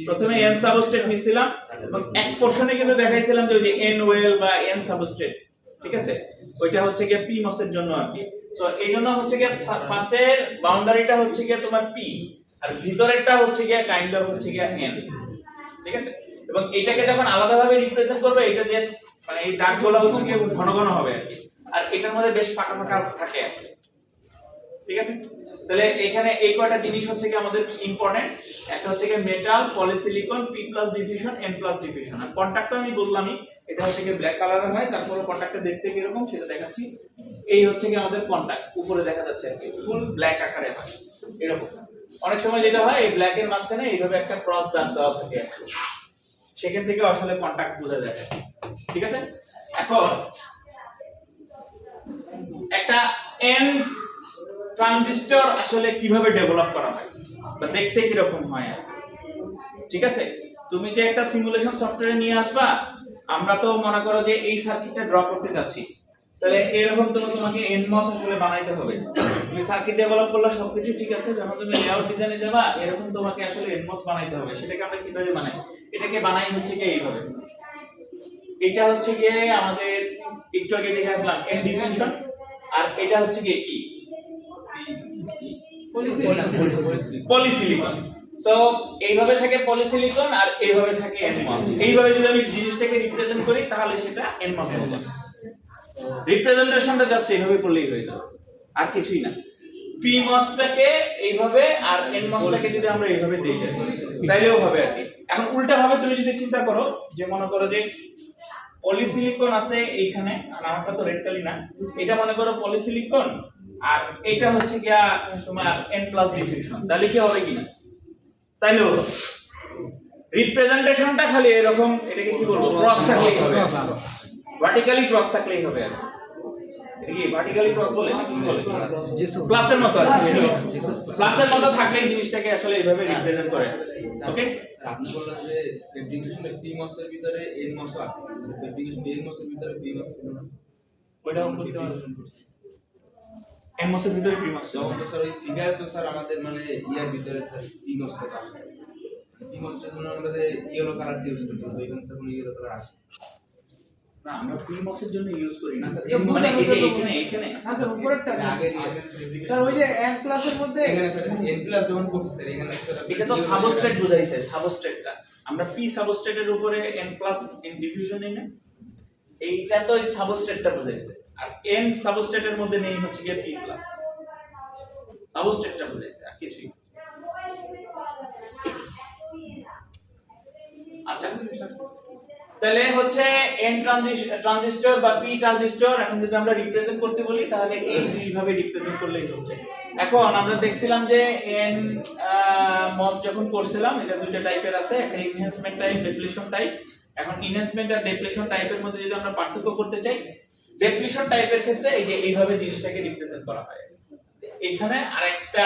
প্রথমে এন সাবস্ট্রেট নিছিলাম এবং এক পোরশনে কিন্তু দেখাইছিলাম যে ওই যে এন ওয়েল বা এন সাবস্ট্রেট, ঠিক আছে, ওইটা হচ্ছে কি পি মাসের জন্য আর কি। সো এই জন্য হচ্ছে কি ফার্স্টের বাউন্ডারিটা হচ্ছে কি তোমার পি, আর ভিতরেরটা হচ্ছে গিয়ে কাইন্ড অফ হচ্ছে গিয়ে n, ঠিক আছে। এবং এটাকে যখন আলাদাভাবে রিপ্রেজেন্ট করবে, এটা জাস্ট মানে এই দাগগুলো হচ্ছে গিয়ে ঘন ঘন হবে আর কি, আর এটার মধ্যে বেশ ফাঁকা ফাঁকা থাকে আর কি, ঠিক আছে। তাহলে এখানে এই কয়টা জিনিস হচ্ছে কি আমাদের ইম্পর্টেন্ট, একটা হচ্ছে কি metal, polysilicon, P plus diffusion, N plus diffusion. আর কন্টাক্টটা আমি বললামই, এটা হচ্ছে কি ব্ল্যাক কালারের হয়, তারপরে কন্টাক্টটা দেখতে কি এরকম সেটা দেখাচ্ছি। এই হচ্ছে কি আমাদের কন্টাক্ট, উপরে দেখা যাচ্ছে আর কি, ফুল ব্ল্যাক আকারে হয় এরকম। অনেক সময় যেটা হয়, এই ব্ল্যাকের মাঝখানে এইভাবে একটা ক্রস দাগ দেওয়া থাকে, সেখান থেকে আসলে কন্টাক্ট বোঝা যায়, ঠিক আছে। এখন একটা এন ট্রানজিস্টর আসলে কিভাবে ডেভেলপ করা হয় বা দেখতে কি রকম হয়, ঠিক আছে। তুমি যে একটা সিমুলেশন সফটওয়্যার নিয়ে আসবা, আমরা তো মনে করো যে এই সার্কিটটা ড্র করতে যাচ্ছি, তাহলে এরকম তোমাকে এনমস আসলে বানাইতে হবে। তুমি সার্কিট ডেভেলপ করলে সবকিছু ঠিক আছে, যখন তুমি লেআউট ডিজাইনে যাবা, এরকম তোমাকে আসলে এনমস বানাইতে হবে। সেটাকে আমরা কিভাবে বানাই? এটাকে বানাই হচ্ছে কি এইভাবে। এটা হচ্ছে গিয়ে আমাদের একটু আগে দেখে আসলাম এন ডিফিউশন, আর এটা হচ্ছে গিয়ে কি পলিসিলিকন। সো এইভাবে থাকে পলিসিলিকন আর এইভাবে থাকে এনমস। এইভাবে যদি আমি জিনিসটাকে রিপ্রেজেন্ট করি তাহলে সেটা এনমস হবে। রিপ্রেজেন্টেশনটা জাস্ট এইভাবে করলেই হয়ে যাবে, আর কিছুই না। পিমসটাকে এইভাবে আর এনমসটাকে যদি আমরা এইভাবে দেই তাইলেও হবে আর কি। এখন উল্টা ভাবে তুমি যদি চিন্তা করো, যে মনে করো যে পলিসিলিকন আছে এইখানে, আর আমারটা তো রেড কালি না, এটা মনে করো পলিসিলিকন, আর এটা হচ্ছে গিয়া তোমার এন প্লাস ডিফিউশন, তাহলে কি হবে কিনা? তাইলেও রিপ্রেজেন্টেশনটা খালি এরকম, এটাকে কি বলবো, ক্রস থাকলেই হবে, ভার্টিক্যালি ক্রস থাকলেই হবে আর এটা কি ভার্টিক্যালি ক্রস বলে না কি বলে, প্লাসের মতো আছে, প্লাসের মতো থাকলেই জিনিসটাকে আসলে এইভাবে রিপ্রেজেন্ট করে। ওকে, আপনি বললেন যে ফেব্রিকেশনের পিমস এর ভিতরে এনমস আছে, ফেব্রিকেশন এনমস এর ভিতরে পিমস ছিল না, ওইটাও করতে পারবেন। এনমস এর ভিতরে পিমস যখন তো স্যার ওই ফিগারে তো স্যার আমাদের মানে ইয়ার ভিতরে স্যার পিমস টা আসে, পিমস এর জন্য আমরা যে ইয়েলো কালার ইউজ করছি, তো এখানে স্যার কোনো ইয়েলো কালার আসে না, আমরা পিমস এর জন্য ইউজ করি না স্যার। মানে এই যে এখানে না স্যার উপরেরটা না। আগে স্যার ওই যে n প্লাসের মধ্যে এখানে স্যার এন প্লাস যখন করছে স্যার, এখানে স্যার এটা তো সাবস্ট্রেট বুঝাইছে, সাবস্ট্রেটটা আমরা পি সাবস্ট্রেটের উপরে n প্লাস n ডিফিউশন নেই না, এইটা তো এই সাবস্ট্রেটটা বুঝাইছে। আর n সাবস্ট্রেটের মধ্যে নেই হচ্ছে গিয়ে পি প্লাস, সাবস্ট্রেটটা বুঝাইছে আর কিছুই না। আচ্ছা, তাহলে হচ্ছে এন ট্রানজিস্টর বা পি ট্রানজিস্টর এখন যদি আমরা রিপ্রেজেন্ট করতে বলি, তাহলে এই দুইভাবে রিপ্রেজেন্ট করলেই হচ্ছে। এখন আমরা দেখছিলাম যে এন মস যখন করছিলাম, এটা দুইটা টাইপের আছে, একটা এনহ্যান্সমেন্ট টাইপ, ডেপ্লিশন টাইপ। এখন এনহ্যান্সমেন্ট আর ডেপ্লিশন টাইপের মধ্যে যদি আমরা পার্থক্য করতে চাই, ডেপ্লিশন টাইপের ক্ষেত্রে এই যে এইভাবে জিনিসটাকে রিপ্রেজেন্ট করা হয়, এখানে আরেকটা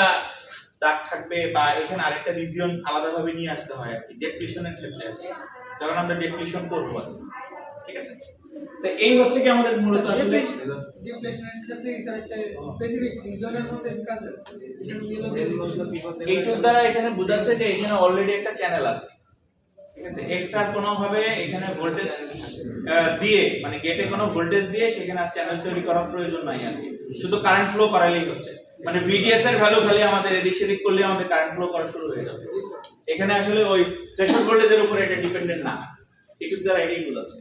দাগ থাকবে বা এখানে আরেকটা রিজিয়ন আলাদাভাবে নিয়ে আসতে হয় আর কি, ডেপ্লিশনের ক্ষেত্রে যখন আমরা ডেপ্লিশন করব, ঠিক আছে। তো এই হচ্ছে কি আমাদের মূলত আসলে ডিপ্লেশনের ক্ষেত্রে স্যার একটা স্পেসিফিক রিজনের মধ্যে কাজ এখানে ইয়েলো এইটুর দ্বারা এখানে বোঝাচ্ছে যে এখানে অলরেডি একটা চ্যানেল আছে, ঠিক আছে। এক্সট্রা কোনো ভাবে এখানে ভোল্টেজ দিয়ে, মানে গেটে কোনো ভোল্টেজ দিয়ে সেখানে আর চ্যানেল তৈরি করার প্রয়োজন নাই আর কি, শুধু কারেন্ট ফ্লো করাইলেই হচ্ছে। মানে ভিডিএস এর ভ্যালু খালি আমাদের এদিক সেদিক করলে আমাদের কারেন্ট ফ্লো করা শুরু হয়ে যাবে। এখানে আসলে ওই থ্রেশহোল্ড ভোল্টেজের উপরে এটা ডিপেন্ডেন্ট না, এইটুক দ্বারা এটাই বোঝাচ্ছে।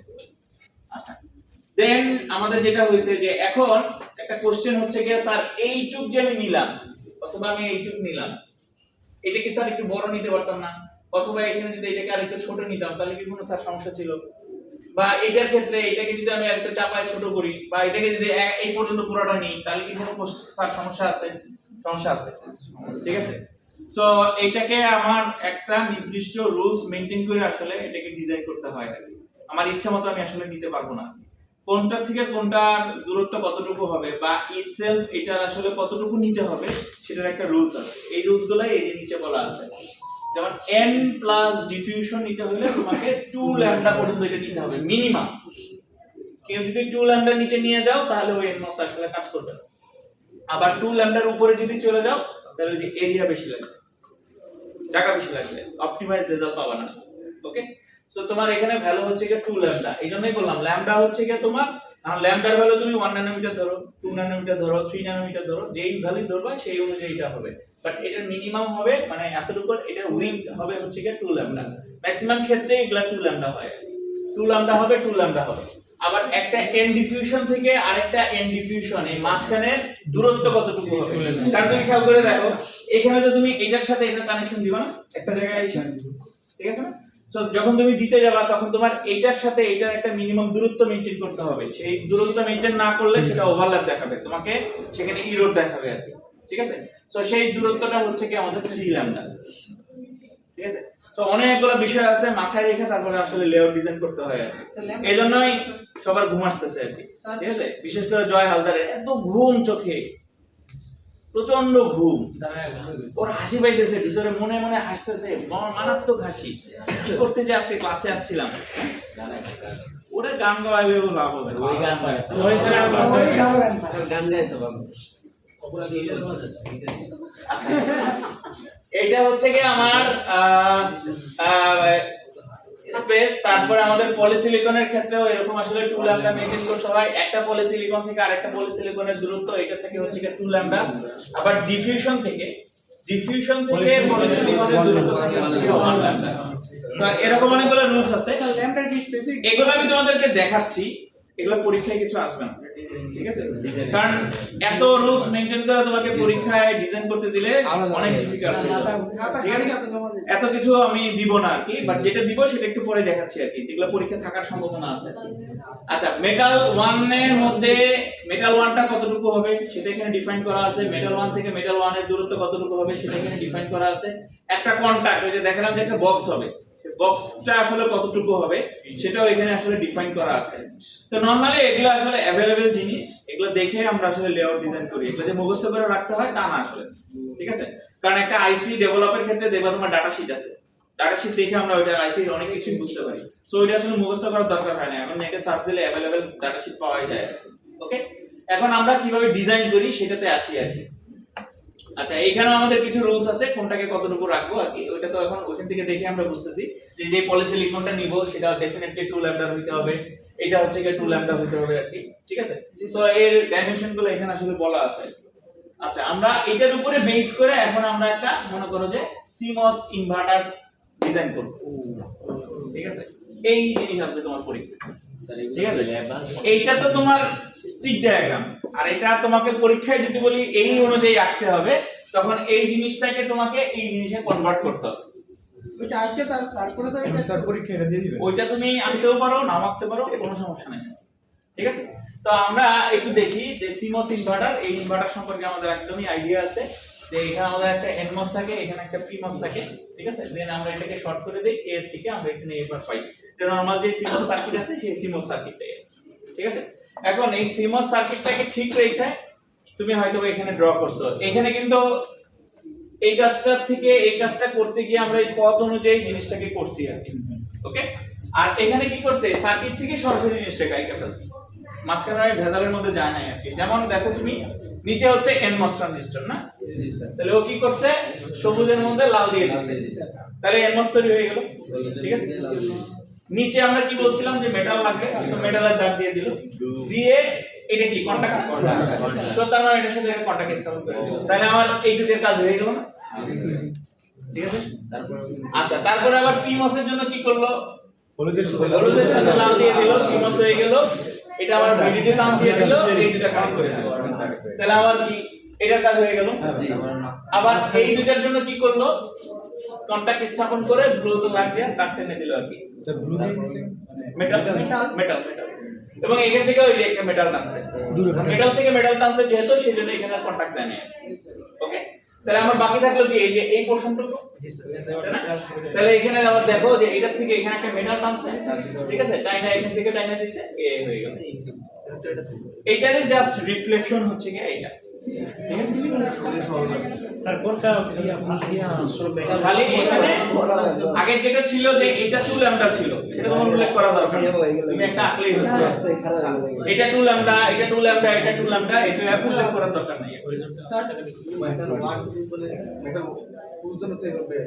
আচ্ছা, দেন আমাদের যেটা হয়েছে যে এখন একটা কোশ্চেন হচ্ছে কি, স্যার এইটুক যে আমি নিলাম অথবা আমি এইটুক নিলাম, এটা কি স্যার একটু বড় নিতে পারতাম না? অথবা এখানে যদি এটাকে আরেকটু ছোট নিতাম তাহলে কি কোনো স্যার সমস্যা ছিল? বা এটার ক্ষেত্রে এটাকে যদি আমি আরেকটু চাপায় ছোট করি, বা এটাকে যদি এই পর্যন্ত পুরোটা নিই, তাহলে কি কোনো স্যার সমস্যা আছে? সমস্যা আছে, ঠিক আছে। সো এটাকে আমার একটা নির্দিষ্ট রুলস মেইনটেইন করে আসলে এটাকে ডিজাইন করতে হয় আর কি। আমার ইচ্ছা মতো আমি আসলে নিতে পারবো না, কোনটা থেকে কোনটার দূরত্ব কতটুকু হবে বা ইটসেলফ এটা আসলে কতটুকু নিতে হবে, সেটার একটা রুলস আছে। এই রুলসগুলো এই যে নিচে বলা আছে, যেমন n প্লাস ডিফিউশন নিতে হলে তোমাকে 2 ল্যামডা পর্যন্ত এটা নিতে হবে মিনিমাম। কেউ যদি 2 ল্যামডার নিচে নিয়ে যাও তাহলে ওই nmos আসলে কাজ করবে না। আবার 2 ল্যামডার উপরে যদি চলে যাও তাহলে যে এরিয়া বেশি লাগবে, জায়গা বেশি লাগবে, অপটিমাইজ রেজাল্ট পাবা না। ওকে, সো তোমার এখানে ভ্যালু হচ্ছে কি 2 ল্যামডা। এইজন্যই বললাম ল্যামডা হচ্ছে কি তোমার আর ল্যামডার ভ্যালু তুমি 1 ন্যানোমিটার ধরো, 2 ন্যানোমিটার ধরো, 3 ন্যানোমিটার ধরো, যেই ভ্যালু ধরবা সেই অনুযায়ী এটা হবে। বাট এটার মিনিমাম হবে মানে এতটুকু, এটার উইডথ হবে হচ্ছে কি 2 ল্যামডা। ম্যাক্সিমাম ক্ষেত্রে এগুলা 2 ল্যামডা হয়, 2 ল্যামডা হবে, 2 ল্যামডা হবে। আবার একটা এন ডিফিউশন থেকে আরেকটা এন ডিফিউশন, এই মাঝখানের দূরত্ব কতটুকু হবে, কারণ তুমি খেয়াল করে দেখো এখানে তো তুমি এটার সাথে এটার কানেকশন দিবা না একটা জায়গায় এসে, ঠিক আছে না? সো যখন তুমি দিতে যাবা তখন তোমার এইটার সাথে এটার একটা মিনিমাম দূরত্ব মেইনটেইন করতে হবে। সেই দূরত্ব মেইনটেইন না করলে সেটা ওভারল্যাপ দেখাবে, তোমাকে সেখানে ইরর দেখাবে আর কি, ঠিক আছে? সো সেই দূরত্বটা হচ্ছে কি আমাদের 3 ল্যামডা, ঠিক আছে? সো অনেকগুলো বিষয় আছে মাথায় রেখে তারপরে আসলে লেআউট ডিজাইন করতে হয় আর কি। এইজন্যই সবার ঘুম আসতেছে আর কি, ঠিক আছে? বিশেষ করে জয় হালদারের এত ঘুম চোখে, প্রচন্ড ঘুম, ওর হাসি পাইতেছে ভিতরে, মনে মনে হাসতেছে, মারাত্মক হাসি। কি করতে যে আজকে ক্লাসে আসছিলাম, ওরে গান গাওয়াইবে লাভ হবে না। ওই গান পায় ওই গান স্যার গান গায় তো বাবু আচ্ছা, এইটা হচ্ছে কি আমার স্পেস। তারপরে আমাদের পলিসিলিকনের ক্ষেত্রেও এরকম আসলে 2 ল্যামডা মেইনটেইন করতে হয়। একটা পলিসিলিকন থেকে আরেকটা পলিসিলিকনের দূরত্ব এটা থেকে হচ্ছে কি 2 ল্যামডা। আবার ডিফিউশন থেকে পলিসিলিকনের দূরত্ব থাকে হচ্ছে কি 1 ল্যামডা। তো এরকম অনেকগুলো রুলস আছে, স্যার ল্যাম্পটার কি স্পেসিফিক? এগুলো আমি তোমাদেরকে দেখাচ্ছি, এগুলো পরীক্ষায় কিছু আসবে না, ঠিক আছে? কারণ এত রুলস মেইনটেইন করে তোমাকে পরীক্ষায় ডিজাইন করতে দিলে অনেক ডিফিকাল্ট হয়ে যাবে, ঠিক আছে? এত কিছু আমি দিব না আর কি, বাট যেটা দিব সেটা একটু পরে দেখাচ্ছি আর কি, যেগুলো পরীক্ষা থাকার সম্ভাবনা আছে। আচ্ছা, মেটাল 1 এর মধ্যে মেটাল 1টা কতটুকু হবে সেটা এখানে ডিফাইন করা আছে। মেটাল 1 থেকে মেটাল 1 এর দূরত্ব কতটুকু হবে সেটা এখানে ডিফাইন করা আছে। একটা কন্টাক্ট, ওই যে দেখালাম যে একটা বক্স হবে, বক্সটা আসলে কতটুকু হবে সেটাও এখানে আসলে ডিফাইন করা আছে। তো নরমালি এগুলো আসলে अवेलेबल জিনিস, এগুলো দেখে আমরা আসলে লেআউট ডিজাইন করি, এগুলো যে মুখস্থ করে রাখতে হয় তা না আসলে, ঠিক আছে? কারণ একটা আইসি ডেভেলপের ক্ষেত্রে দেখবা তোমার ডাটা শীট আছে, ডাটা শীট দেখে আমরা ওইটা আইসির অনেক কিছুই বুঝতে পারি। সো ওইটা আসলে মুখস্থ করার দরকার হয় না, এখন নেটে সার্চ দিলে अवेलेबल ডাটা শীট পাওয়া যায়। ওকে, এখন আমরা কিভাবে ডিজাইন করি সেটাতে আসি আর কি। আচ্ছা, এইখানেও আমাদের কিছু রুলস আছে কোনটাকে কতটুকু রাখবো আর কি, ওইটা তো এখন ওখান থেকে দেখে আমরা বুঝতেছি যে যে পলিসিলিকনটা নিব সেটা ডেফিনেটলি 2 ল্যামডা হইতে হবে, এটা হচ্ছে কি 2 ল্যামডা হইতে হবে আর কি, ঠিক আছে? সো এর ডাইমেনশনগুলো এখানে আসলে বলা আছে। আচ্ছা, আমরা এটার উপরে বেস করে এখন আমরা একটা মনে করো যে CMOS ইনভার্টার ডিজাইন করব, ঠিক আছে? এই জিনিস আসবে তোমার পরীক্ষা, ঠিক আছে? এইটা তো তোমার স্টিক ডায়াগ্রাম, আর এটা তোমাকে পরীক্ষায় যদি বলি এই অনুযায়ী আঁকতে হবে, তখন এই জিনিসটাকে তোমাকে এই জিনিসে কনভার্ট করতে হবে। ওইটা আসে তারপরে স্যার পরীক্ষা এটা দিয়ে দিবেন। ওইটা তুমি আঁকতেও পারো, নাও আঁকতে পারো, কোনো সমস্যা নেই, ঠিক আছে? তো আমরা একটু দেখি যে CMOS ইনভার্টার, এই ইনভার্টার সম্পর্কে আমাদের একদমই আইডিয়া আছে যে এখানে আমাদের একটা NMOS থাকে, এখানে একটা PMOS থাকে, ঠিক আছে? দেন আমরা এটাকে শর্ট করে দেই, এর থেকে আমরা এখানে এবার পাই যে নরমাল যে CMOS সার্কিট আছে সেই CMOS সার্কিটটাই, ঠিক আছে? এখন এই CMOS সার্কিটটাকে ঠিক রেখে তুমি হয়তো এখানে ড্র করছো, এখানে কিন্তু এই কাজটা থেকে এই কাজটা করতে গিয়ে আমরা এই পথ অনুযায়ী জিনিসটাকে করছি আর কি, ওকে? আর এখানে কি করছে, সার্কিট থেকে সরাসরি জিনিসটাকে আইকা ফেলছে, মাঝখানে আমি ভেজালের মধ্যে যায় না আর কি। যেমন দেখো তুমি নিচে হচ্ছে NMOS ট্রানজিস্টর না, তাহলে ও কি করছে, সবুজের মধ্যে লাল দিয়ে দিয়েছে, তাহলে NMOS তৈরি হয়ে গেল, ঠিক আছে? নিচে আমরা কি বলছিলাম যে মেটাল লাগবে, সো মেটালের দাগ দিয়ে দিল, দিয়ে এটা কি কন্টাক্ট, তো তার মানে এটার সাথে একটা কন্টাক্ট স্থাপন করে দিল, তাহলে আমার এইটুকুর কাজ হয়ে গেল না, ঠিক আছে? আচ্ছা, তারপরে আবার PMOS এর জন্য কি করলো, হলুদের সাথে লাল দিয়ে দিল, PMOS হয়ে গেল, এটা আবার VDD নাম দিয়ে দিল, এই দুটো কানেক্ট করে দিল, তাহলে আবার কি এটার কাজ হয়ে গেল। আবার এই দুটার জন্য কি করলো, কন্টাক্ট স্থাপন করে ব্লু লাইন দিয়ে তাক টেনে দিল আর কি, মেটাল মেটাল এবং এখান থেকে ওই যে একটা মেটাল টানছে, মেটাল থেকে মেটাল টানছে যেহেতু সেজন্য এখানে কন্টাক্ট দেয় না, ওকে? তাহলে আমার বাকি থাকলো কি এই যে এই পোরশনটুকু, তাহলে এখানে আবার দেখো যে এটা থেকে এখানে একটা মেটাল টানছে, ঠিক আছে? টাইনা এখান থেকে টাইনা দিছে, এ হয়ে গেল। এইটারই জাস্ট রিফ্লেকশন হচ্ছে কি এইটা, ঠিক আছে? স্যার কোনটা খালি এখানে আগে যেটা ছিল যে এটা 2 ল্যামডা ছিল, এটা তোমার উল্লেখ করা দরকার, তুমি একটা আঁকলেই হচ্ছে এটা 2 ল্যামডা, এটা 2 ল্যামডা, এটা 2 ল্যামডা, এটা উল্লেখ করার দরকার নাই। মেটাল 1 বলে মেটাল পর্যন্ত তো এভাবে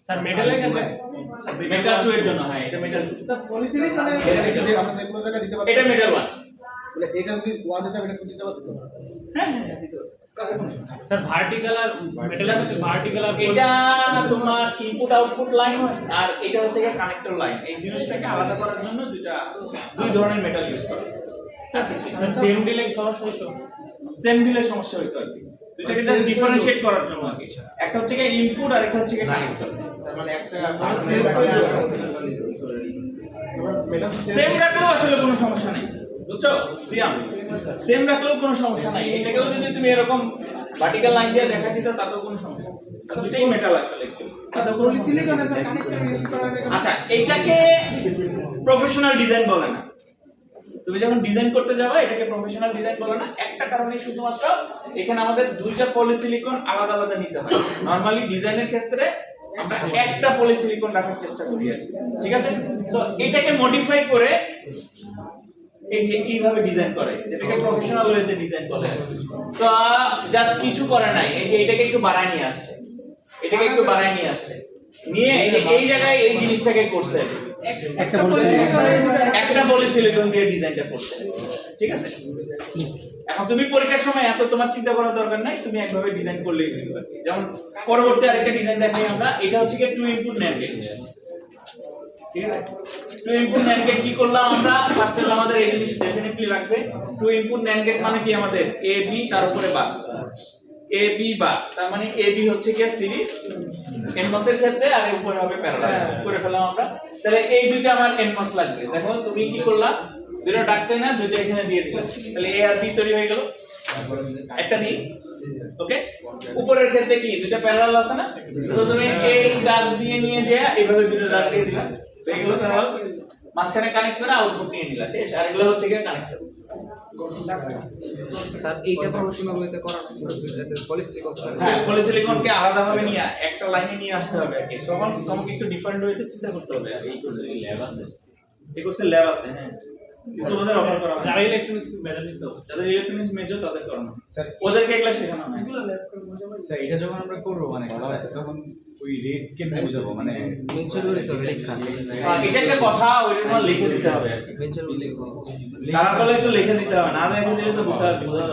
স্যার মেটালের ক্ষেত্রে মেটাল 2 এর জন্য, হ্যাঁ এটা মেটাল 2, স্যার পলিসিলিকনের আমরা যে কোনো জায়গায় দিতে পারবো। এটা মেটাল 1। মানে এটা যদি 1 দিতে হবে এটা 2 দিতে পারবো তো? হ্যাঁ হ্যাঁ দিতে পারো। স্যার ভার্টিক্যাল আর মেটালের সাথে ভার্টিক্যাল আর এটা তোমার ইনপুট আউটপুট লাইন, আর এটা হচ্ছে কানেক্টর লাইন। এই জিনিসটাকে আলাদা করার জন্য দুই ধরনের মেটাল ইউজ করা হয়। স্যার সেম দিলে সমস্যা হতো। সেম দিলে সমস্যা হতো আর কি, দুটাকে জাস্ট ডিফারেনশিয়েট করার জন্য আর কি। একটা হচ্ছে ইনপুট আর একটা হচ্ছে কানেক্টর। স্যার মানে একটা সেভ করে সেম রাখলেও আসলে কোনো সমস্যা নেই, বুঝছো সিয়াম? সেম রাখলেও কোনো সমস্যা নাই। এটাকেও যদি তুমি এরকম ভার্টিক্যাল লাইন দিয়ে দেখা দিতে তাতেও কোনো সমস্যা নেই। দুটোই মেটাল আসলে তাতেও কোনো সমস্যা নেই। পলিসিলিকনে স্যার কানেক্টর ইউজ করার আচ্ছা, এটাকে প্রফেশনাল ডিজাইন বলে না। তুমি যখন ডিজাইন করতে যাবে এটাকে প্রফেশনাল ডিজাইন বলে না, একটা কারণে শুধুমাত্র এখানে আমাদের দুইটা পলিসিলিকন আলাদা আলাদা নিতে হয়। নরমালি ডিজাইনের ক্ষেত্রে আমরা একটা পলিসিলিকন রাখার চেষ্টা করি, ঠিক আছে? সো এটাকে মডিফাই করে এইভাবে ডিজাইন করে, এটাকে প্রফেশনাল ওয়েতে ডিজাইন করে। সো জাস্ট কিছু করে নাই, এই যে এটাকে একটু বাড়ায় নিয়ে আসছে, এটাকে একটু বাড়ায় নিয়ে আসছে, নিয়ে এই জায়গায় এই জিনিসটাকে করছে, একটা পলিসিলিকন দিয়ে ডিজাইনটা করছে, ঠিক আছে? এখন তুমি পরীক্ষার সময় এত তোমার চিন্তা করার দরকার নাই, তুমি একভাবে ডিজাইন করলেই হয়ে যাবে। যেমন পরবর্তী আরেকটা ডিজাইন দেখাই আমরা, এটা হচ্ছে কি 2 ইনপুট NAND গেট, ঠিক আছে? 2 ইনপুট NAND গেট কি করলাম আমরা? ফার্স্ট অফ আমাদের এই জিনিস ডেফিনেটলি লাগবে। 2 ইনপুট NAND গেট মানে কি? আমাদের এ বি তার উপরে বার, এ বি বার, তার মানে এ বি হচ্ছে কি সিরিজ NMOS এর ক্ষেত্রে, আর এর উপরে হবে প্যারালাল করে ফেললাম আমরা। তাহলে এই দুইটা আমার NMOS লাগবে। দেখো তুমি কি করলা, দুটো ডাকতে না, দুটো এখানে দিয়ে দিলাম, তাহলে এ আর বি তৈরি হয়ে গেল, একটা দিই। ওকে, উপরের ক্ষেত্রে কি দুটো প্যারালাল আছে না? তো তুমি এই দাগ দিয়ে নিয়ে যায় এইভাবে দুটো দাগ দিয়ে দিলা, তো এগুলো প্যারালাল, মাঝখানে কানেক্ট করে আউটপুট নিয়ে নিলা, শেষ। আর এগুলো হচ্ছে কি কানেক্টর। স্যার এইটা প্রফেশনাল ওয়েতে করা যাতে পলিসিলিকন হ্যাঁ, পলিসিলিকনকে আলাদাভাবে নিয়ে একটা লাইনে নিয়ে আসতে হবে আর কি। তখন তোমাকে একটু ডিফারেন্ট ওয়েতে চিন্তা করতে হবে। আর এই কোর্সে ল্যাব আছে, এই কোর্সে ল্যাব আছে, হ্যাঁ তোমাদের অফার করা হয়। যারা ইলেকট্রনিক্স মেটালিক্স যাদের ইলেকট্রনিক্স মেজর তাদের করানো, ওদেরকে এগুলা শেখানো হয়। এগুলো ল্যাব করে বোঝা যায়। স্যার এটা যখন আমরা করবো মানে তখন ওই রেট কেমনে বুঝাবো মানে মেনশন করে দিতে হবে লেখা এটা একটা কথা, ওই জন্য লিখে দিতে হবে আর কি। মেনশন করতে তারা বলে একটু লিখে দিতে হবে, না লিখে দিলে তো বোঝা যাবে না।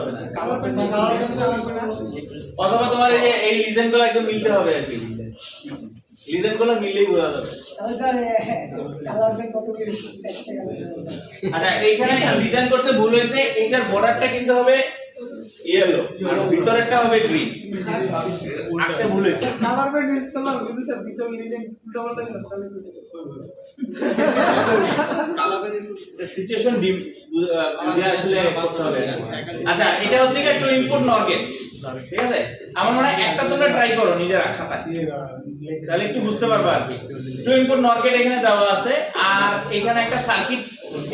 অথবা তোমার এই লিজেন্ডগুলো একদম মিলতে হবে আর কি, লিজেন্ডগুলো মিললেই বোঝা যাবে। তাহলে স্যার কালার পেন কত কি আচ্ছা, এইখানে ডিজাইন করতে ভুল হয়েছে, এইটার বর্ডারটা কিন্তু হবে ইয়েলো আর ভিতরেরটা হবে গ্রিন, আঁকতে ভুল হয়েছে। কালার পেন ইউজ করলাম কিন্তু স্যার ভিতরে লিজেন্ড ডবল দিলাম তাহলে সিচুয়েশন বুঝে আসলে করতে হবে। আচ্ছা, এটা হচ্ছে কি 2 ইনপুট NOR গেট, ঠিক আছে? আমার মনে হয় একটা তোমরা ট্রাই করো নিজের খাতায়, তাহলে একটু বুঝতে পারবে আর কি। 2 ইনপুট NOR গেট এখানে দেওয়া আছে, আর এখানে একটা সার্কিট,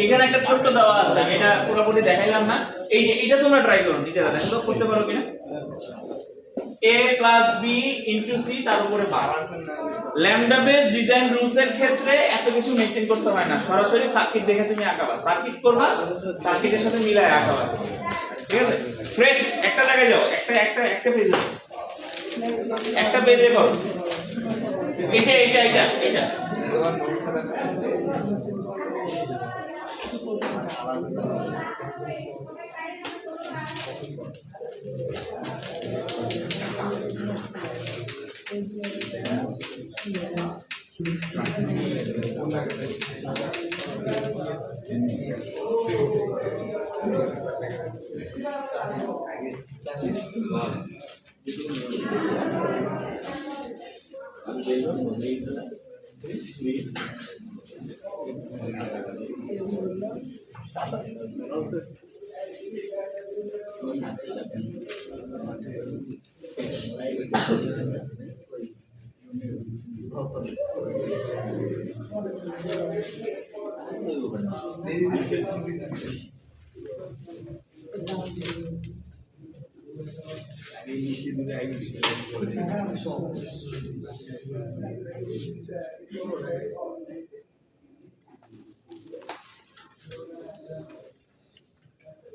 এখানে একটা ছোট্ট দেওয়া আছে, আমি এটা পুরোপুরি দেখাইলাম না। এই যে এটা তোমরা ট্রাই করো নিজেরা, দেখো তো করতে পারো কিনা। a plus b into c তার উপরে বার। ল্যামডা বেস ডিজাইন রুলস এর ক্ষেত্রে এত কিছু মেইনটেইন করতে হয় না, সরাসরি সার্কিট দেখে তুমি আঁকাবা, সার্কিট করবা, সার্কিটের সাথে মিলায় আঁকাবা, ঠিক আছে? ফ্রেশ একটা জায়গায় যাও, একটা পেজে, একটা পেজে করো। এটা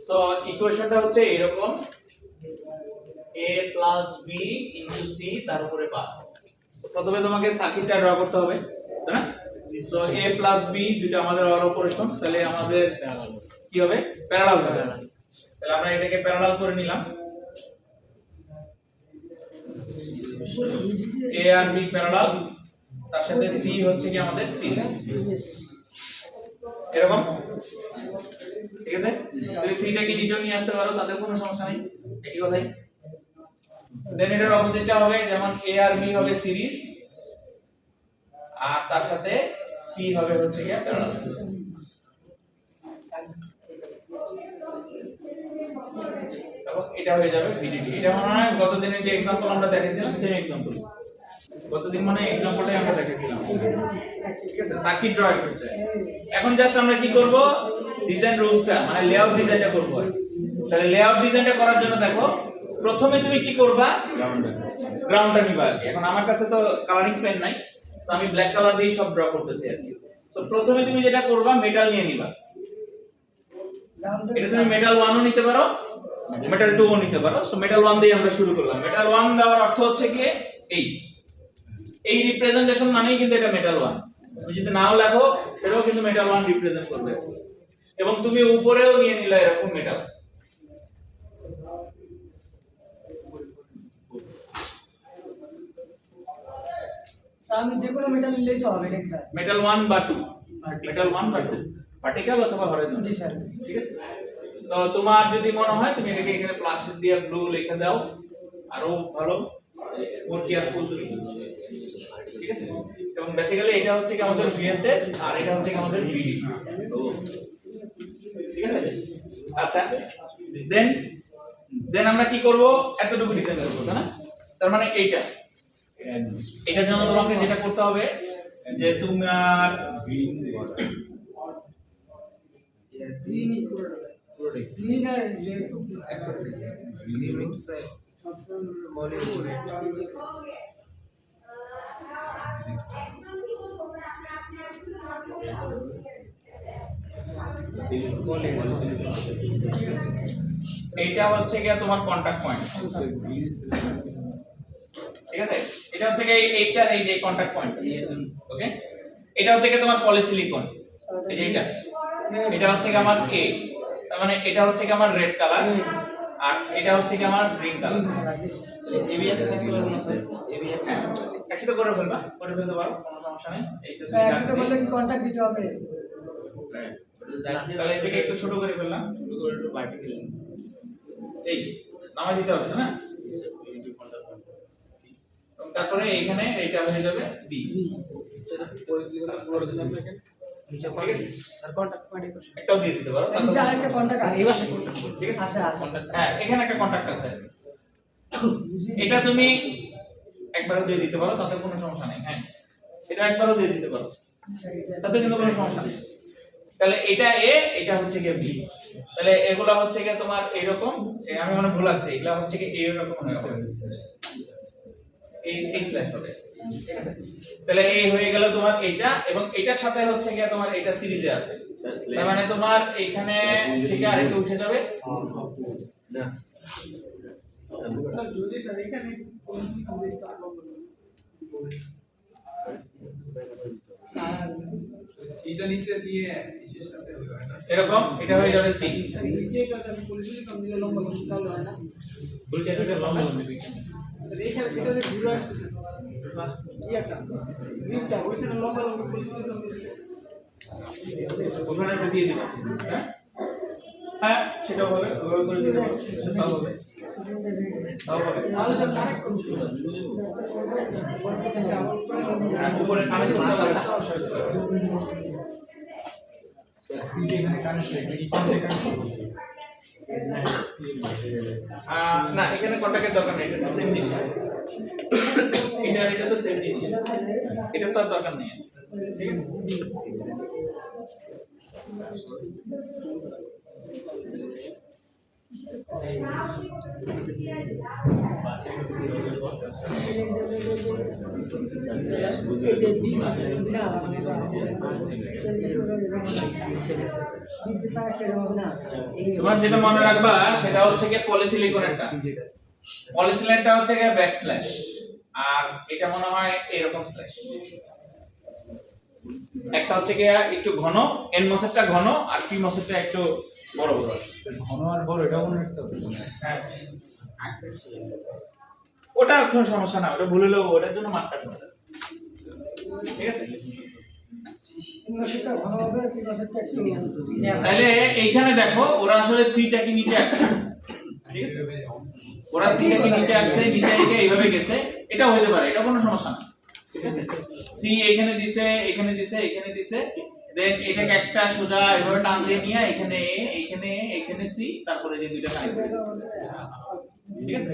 সো ইকুয়েশনটা হচ্ছে এরকম, a plus b into c তার উপরে বার। প্রথমে তোমাকে সার্কিটটা ড্র করতে হবে, তাই না? সো a প্লাস b দুটো আমাদের অর অপারেশন, তাহলে আমাদের কি হবে? প্যারালাল হবে। তাহলে আমরা এটাকে প্যারালাল করে নিলাম, a আর b প্যারালাল, তার সাথে c হচ্ছে কি আমাদের সিরিজ, এরকম, ঠিক আছে? তুমি সিটাকে নিচে নিয়ে আসতে পারো, তাতে কোনো সমস্যা নেই, একই কথাই। দেন এটার অপোজিটটা হবে, যেমন a আর b হবে সিরিজ, আর তার সাথে c হবে হচ্ছে কি প্যারালাল। এবং এটা হয়ে যাবে ভিডিডি। এটা মনে হয় গত দিনের যে एग्जांपल আমরা দেখেছিলাম সেম एग्जांपल, গতদিন মানে एग्जांपलটাই আমরা দেখেছিলাম, ঠিক আছে? সার্কিট ড্রয়ের ক্ষেত্রে এখন জাস্ট আমরা কি করব? ডিজাইন রুলসটা মানে লেআউট ডিজাইনটা করব। তাহলে লেআউট ডিজাইনটা করার জন্য দেখো, প্রথমে তুমি কি করবা? গ্রাউন্ডটা নিবা। এখন আমার কাছে তো কালারিং পেন নাই, তো আমি ব্ল্যাক কালার দিয়ে সব ড্র করতেছি আর কি। তো প্রথমে তুমি যেটা করবা, মেটাল নিয়ে নিবা। এটা তুমি মেটাল 1 ও নিতে পারো, মেটাল 2 ও নিতে পারো। সো মেটাল 1 দিয়ে আমরা শুরু করলাম। মেটাল 1 দেওয়ার অর্থ হচ্ছে কি এই রিপ্রেজেন্টেশন মানেই কিন্তু এটা মেটাল 1। তুমি যদি নাও লেখো সেটাও কিন্তু মেটাল 1 রিপ্রেজেন্ট করবে। এবং তুমি উপরেও নিয়ে নিলে এরকম মেটাল। আমি যে কোনো মেটাল নিলেই তো হবে নাকি স্যার? মেটাল 1 বা 2, মেটাল 1 বা 2, ভার্টিক্যাল অথবা হরাইজন্টাল। জি স্যার। ঠিক আছে? তো তোমার যদি মনে হয় তুমি এটাকে এখানে প্লাস দিয়ে ব্লু লিখে দাও, আরো ভালো, মোর কেয়ারফুল তুমি, ঠিক আছে? এবং বেসিক্যালি এটা হচ্ছে কি আমাদের ভিএসএস আর এটা হচ্ছে কি আমাদের ভিডি, ঠিক আছে? আচ্ছা, দেন আমরা কি করব? এতটুকু ডিজাইন করব, তাই না? তার মানে এটার জন্য তোমাকে যেটা করতে হবে যে তোমার গ্রিন আর রেড গ্রিন মিক্স মলিউড এইটা হচ্ছে কি তোমার কন্টাক্ট পয়েন্ট, ঠিক আছে? এটা হচ্ছে কি এইটার এই যে কন্টাক্ট পয়েন্ট, ওকে? এটা হচ্ছে কি তোমার পলিসিলিকন, এই যে এটা হচ্ছে কি আমার এ, তার মানে এটা হচ্ছে কি আমার রেড কালার, আর এটা হচ্ছে কি আমার গ্রিন কালার। এবিএন থাকতে পারবো না স্যার, এবিএন একসাথে করে ফেলতে পারো, কোনো সমস্যা নেই। এইটা স্যার একসাথে বললে কি কন্টাক্ট দিতে হবে? তাহলে এটাকে একটু ছোট করে ফেললাম, ছোট করে একটু ভার্টিক্যাল এই নামা দিতে হবে, না? তারপরে এখানে এটা হয়ে যাবে বি। নিচে পড়ে স্যার কন্টাক্ট পয়েন্ট একটাও দিয়ে দিতে পারো, নিচে আরেকটা কন্টাক্ট আছে। ঠিক আছে? আছে আছে। হ্যাঁ, এখানে একটা কন্টাক্ট আছে, এটা তুমি একবারও দিয়ে দিতে পারো, তাতে কোনো সমস্যা নেই। হ্যাঁ, এটা একবারও দিয়ে দিতে পারো, তাতে কিন্তু কোনো সমস্যা নেই। তাহলে এটা এ, এটা হচ্ছে কি বি। তাহলে এগুলা হচ্ছে কি তোমার এরকম, আমি মনে ভুল আছে, এগুলা হচ্ছে কি এরকম হবে, এই স্ল্যাশ হবে, ঠিক আছে? তাহলে এই হয়ে গেল তোমার এইটা, এবং এটার সাথে হচ্ছে কি তোমার এটা সিরিজে আছে, তার মানে তোমার এইখানে থেকে আরেকটা উঠে যাবে। না স্যার যদি স্যার এখানে পলিসি কমপ্লিট করব এটা নিচে দিয়ে ইসের সাথে হবে না। এরকম এটা হয়ে যাবে সি। স্যার নিচে একটা স্যার পলিসি কমপ্লিট লম্বা লম্বা তাহলে হয় না? বলছি এটা লম্বা লম্বা দিকে স্যার এখানে এটা যে ঘুরে আসছে স্যার ইয়াটা গ্রিনটা ওইখানে লম্বা লম্বা পলিসি কমপ্লিট ওখানে একটা দিয়ে দিলাম। হ্যাঁ হ্যাঁ, সেটাও হবে, ওভাবে করে দিতে পারো, সেটাও হবে, তাও হবে। তাহলে স্যার কানেক্ট করুন আর উপরে কানেক্ট করতে হবে। সিটি এখানে কানেক্ট হবে, এখানে কানেক্ট হবে। না, এখানে কন্টাক্টের দরকার নেই, এটা সেম জিনিস। এটা তো সেম জিনিস, এটা তো আর দরকার নেই, ঠিক আছে? তোমার যেটা মনে রাখবা সেটা হচ্ছে কি পলিসিলিকন একটা, পলিসিলিকনটা হচ্ছে কি ব্যাকস্ল্যাশ, আর এটা মনে হয় এরকম স্ল্যাশ। একটা হচ্ছে গিয়ে একটু ঘন, এনমসেরটা ঘন আর পিমসেরটা একটু বড় বড়। ঘন আর বড় এটা মনে রাখতে হবে। হ্যাঁ ওটা কোনো সমস্যা না, ওটা ভুলে হলেও ওটার জন্য মার্ক কাটবে না। ঠিক আছে, ইউনিভার্সিটিটা ভালো হবে, ইউনিভার্সিটিটা একটু তাহলে এইখানে দেখো ওরা আসলে সিটাকে নিচে আনছে, ঠিক আছে, ওরা সিটাকে নিচে আনছে, নিচে এসে এইভাবে গেছে, এটা হইতে পারে, এটা কোনো সমস্যা না। ঠিক আছে, সি এখানে দিছে, এখানে দিছে, এখানে দিছে, দেন এটাকে একটা সোজা এভাবে টান দিয়ে নিয়ে এখানে এখানে এখানে সি, তারপরে যে দুইটা কানেক্ট করে দিছে। ঠিক আছে,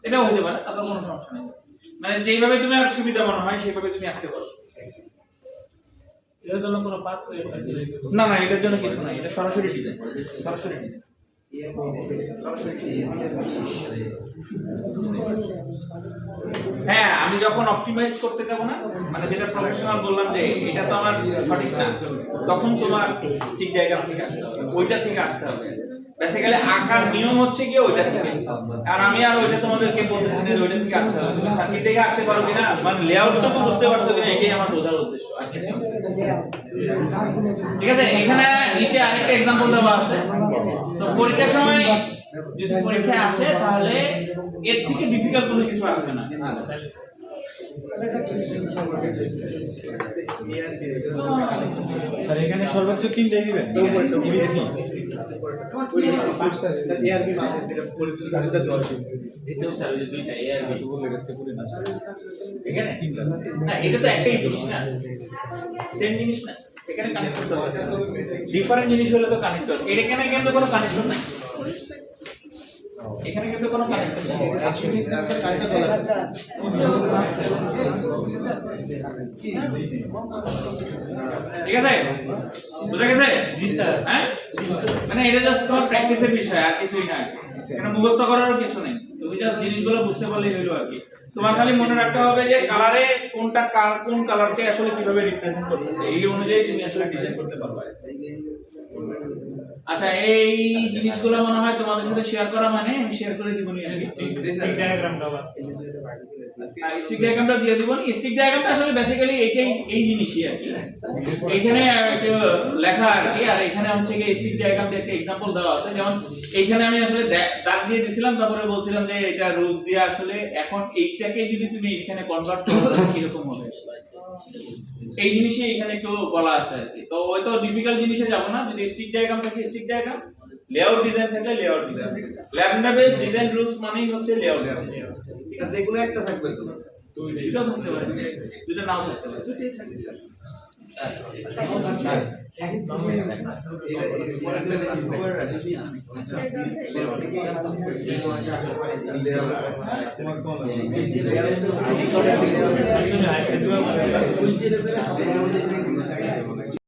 এটাও হতে পারে, তাতে কোনো সমস্যা নেই। মানে যেইভাবে তুমি আর সুবিধা মনে হয় সেইভাবে তুমি আঁকতে পারো। এর জন্য কোনো পাথ না না, এটার জন্য কিছু নাই, এটা সরাসরি ডিজাইন, সরাসরি ডিজাইন। হ্যাঁ, আমি যখন অপটিমাইজ করতে যাব না, মানে যেটা প্রফেশনাল বললাম যে এটা তো আমার সঠিক না, তখন তোমার স্টিক ডায়াগ্রাম থেকে আসতে হবে, ওইটা থেকে আসতে হবে। বেসিক্যালি আঁকার নিয়ম হচ্ছে কি ওইটা থেকে, আর আমি আর ওইটা তোমাদেরকে বলতেছি না ওইটা থেকে আঁকতে হবে। তুমি সার্কিট থেকে আঁকতে পারো কিনা, মানে লেআউটটুকু বুঝতে পারছো কিনা, এটাই আমার বোঝার উদ্দেশ্য। আর কিছু না। ঠিক আছে, এখানে নিচে আরেকটা एग्जांपल দেওয়া আছে। তো পরীক্ষার সময় যদি পরীক্ষায় আসে তাহলে এর থেকে ডিফিকাল্ট কোনো কিছু আসবে না। স্যার এখানে সর্বোচ্চ 3টাই দিবেন। এআরবি মাঝে যেটা পরিচিত সেটা 10 দ্বিতীয় স্যার ওই যে দুইটা এআরবি বলে রাখতে পারি না। এখানে না, এটা তো একটাই জিনিস না, সেম জিনিস না, এখানে কানেক্ট করতে হবে। ডিফারেন্ট জিনিস হলে তো কানেক্ট করতে, এখানে কিন্তু কোনো কানেকশন নাই, এখানে কিন্তু কোনো কানেকশন নেই। ঠিক আছে, বুঝা গেছে? জি স্যার। হ্যাঁ, মানে এটা জাস্ট তোমার প্র্যাকটিসের বিষয়, আর কিছুই না। এখানে মুখস্থ করারও কিছু নেই, তুমি জাস্ট জিনিসগুলো বুঝতে পারলেই হলো আর কি। তোমার খালি মনে রাখতে হবে যে কালারে কোনটা কোন কালারকে আসলে কিভাবে রিপ্রেজেন্ট করতেছে, এই অনুযায়ী তুমি আসলে ডিজাইন করতে পারবে। আচ্ছা, এই জিনিসগুলো মনে হয় তোমাদের সাথে শেয়ার করা, মানে আমি শেয়ার করে দিব নি আগে স্টিক ডায়াগ্রামটা আবার স্টিক ডায়াগ্রামটা দিয়ে দিব। স্টিক ডায়াগ্রামটা আসলে বেসিক্যালি এইটাই, এই জিনিসই আর কি। এখানে একটা লেখা আর কি, আর এখানে হচ্ছে কি স্টিক ডায়াগ্রাম দিয়ে একটা एग्जांपल দেওয়া আছে। যেমন এইখানে আমি আসলে দাগ দিয়ে দিছিলাম, তারপরে বলছিলাম যে এটা রুলস দিয়ে আসলে এখন এইটাকে যদি তুমি এখানে কনভার্ট করো কি রকম হবে, এই জিনিসই এখানে একটু বলা আছে আর কি। তো ওই তো ডিফিকাল্ট জিনিসে যাব না, যদি স্টিক ডায়াগ্রাম থাকে স্টিক ডায়াগ্রাম, লেআউট ডিজাইন থাকলে layout design, lavender base design rules মানেই হচ্ছে লেআউট। ঠিক আছে, যেগুলো একটা থাকবে তো দুইটাও থাকতে পারে, দুইটা নাও থাকতে পারে। তোমার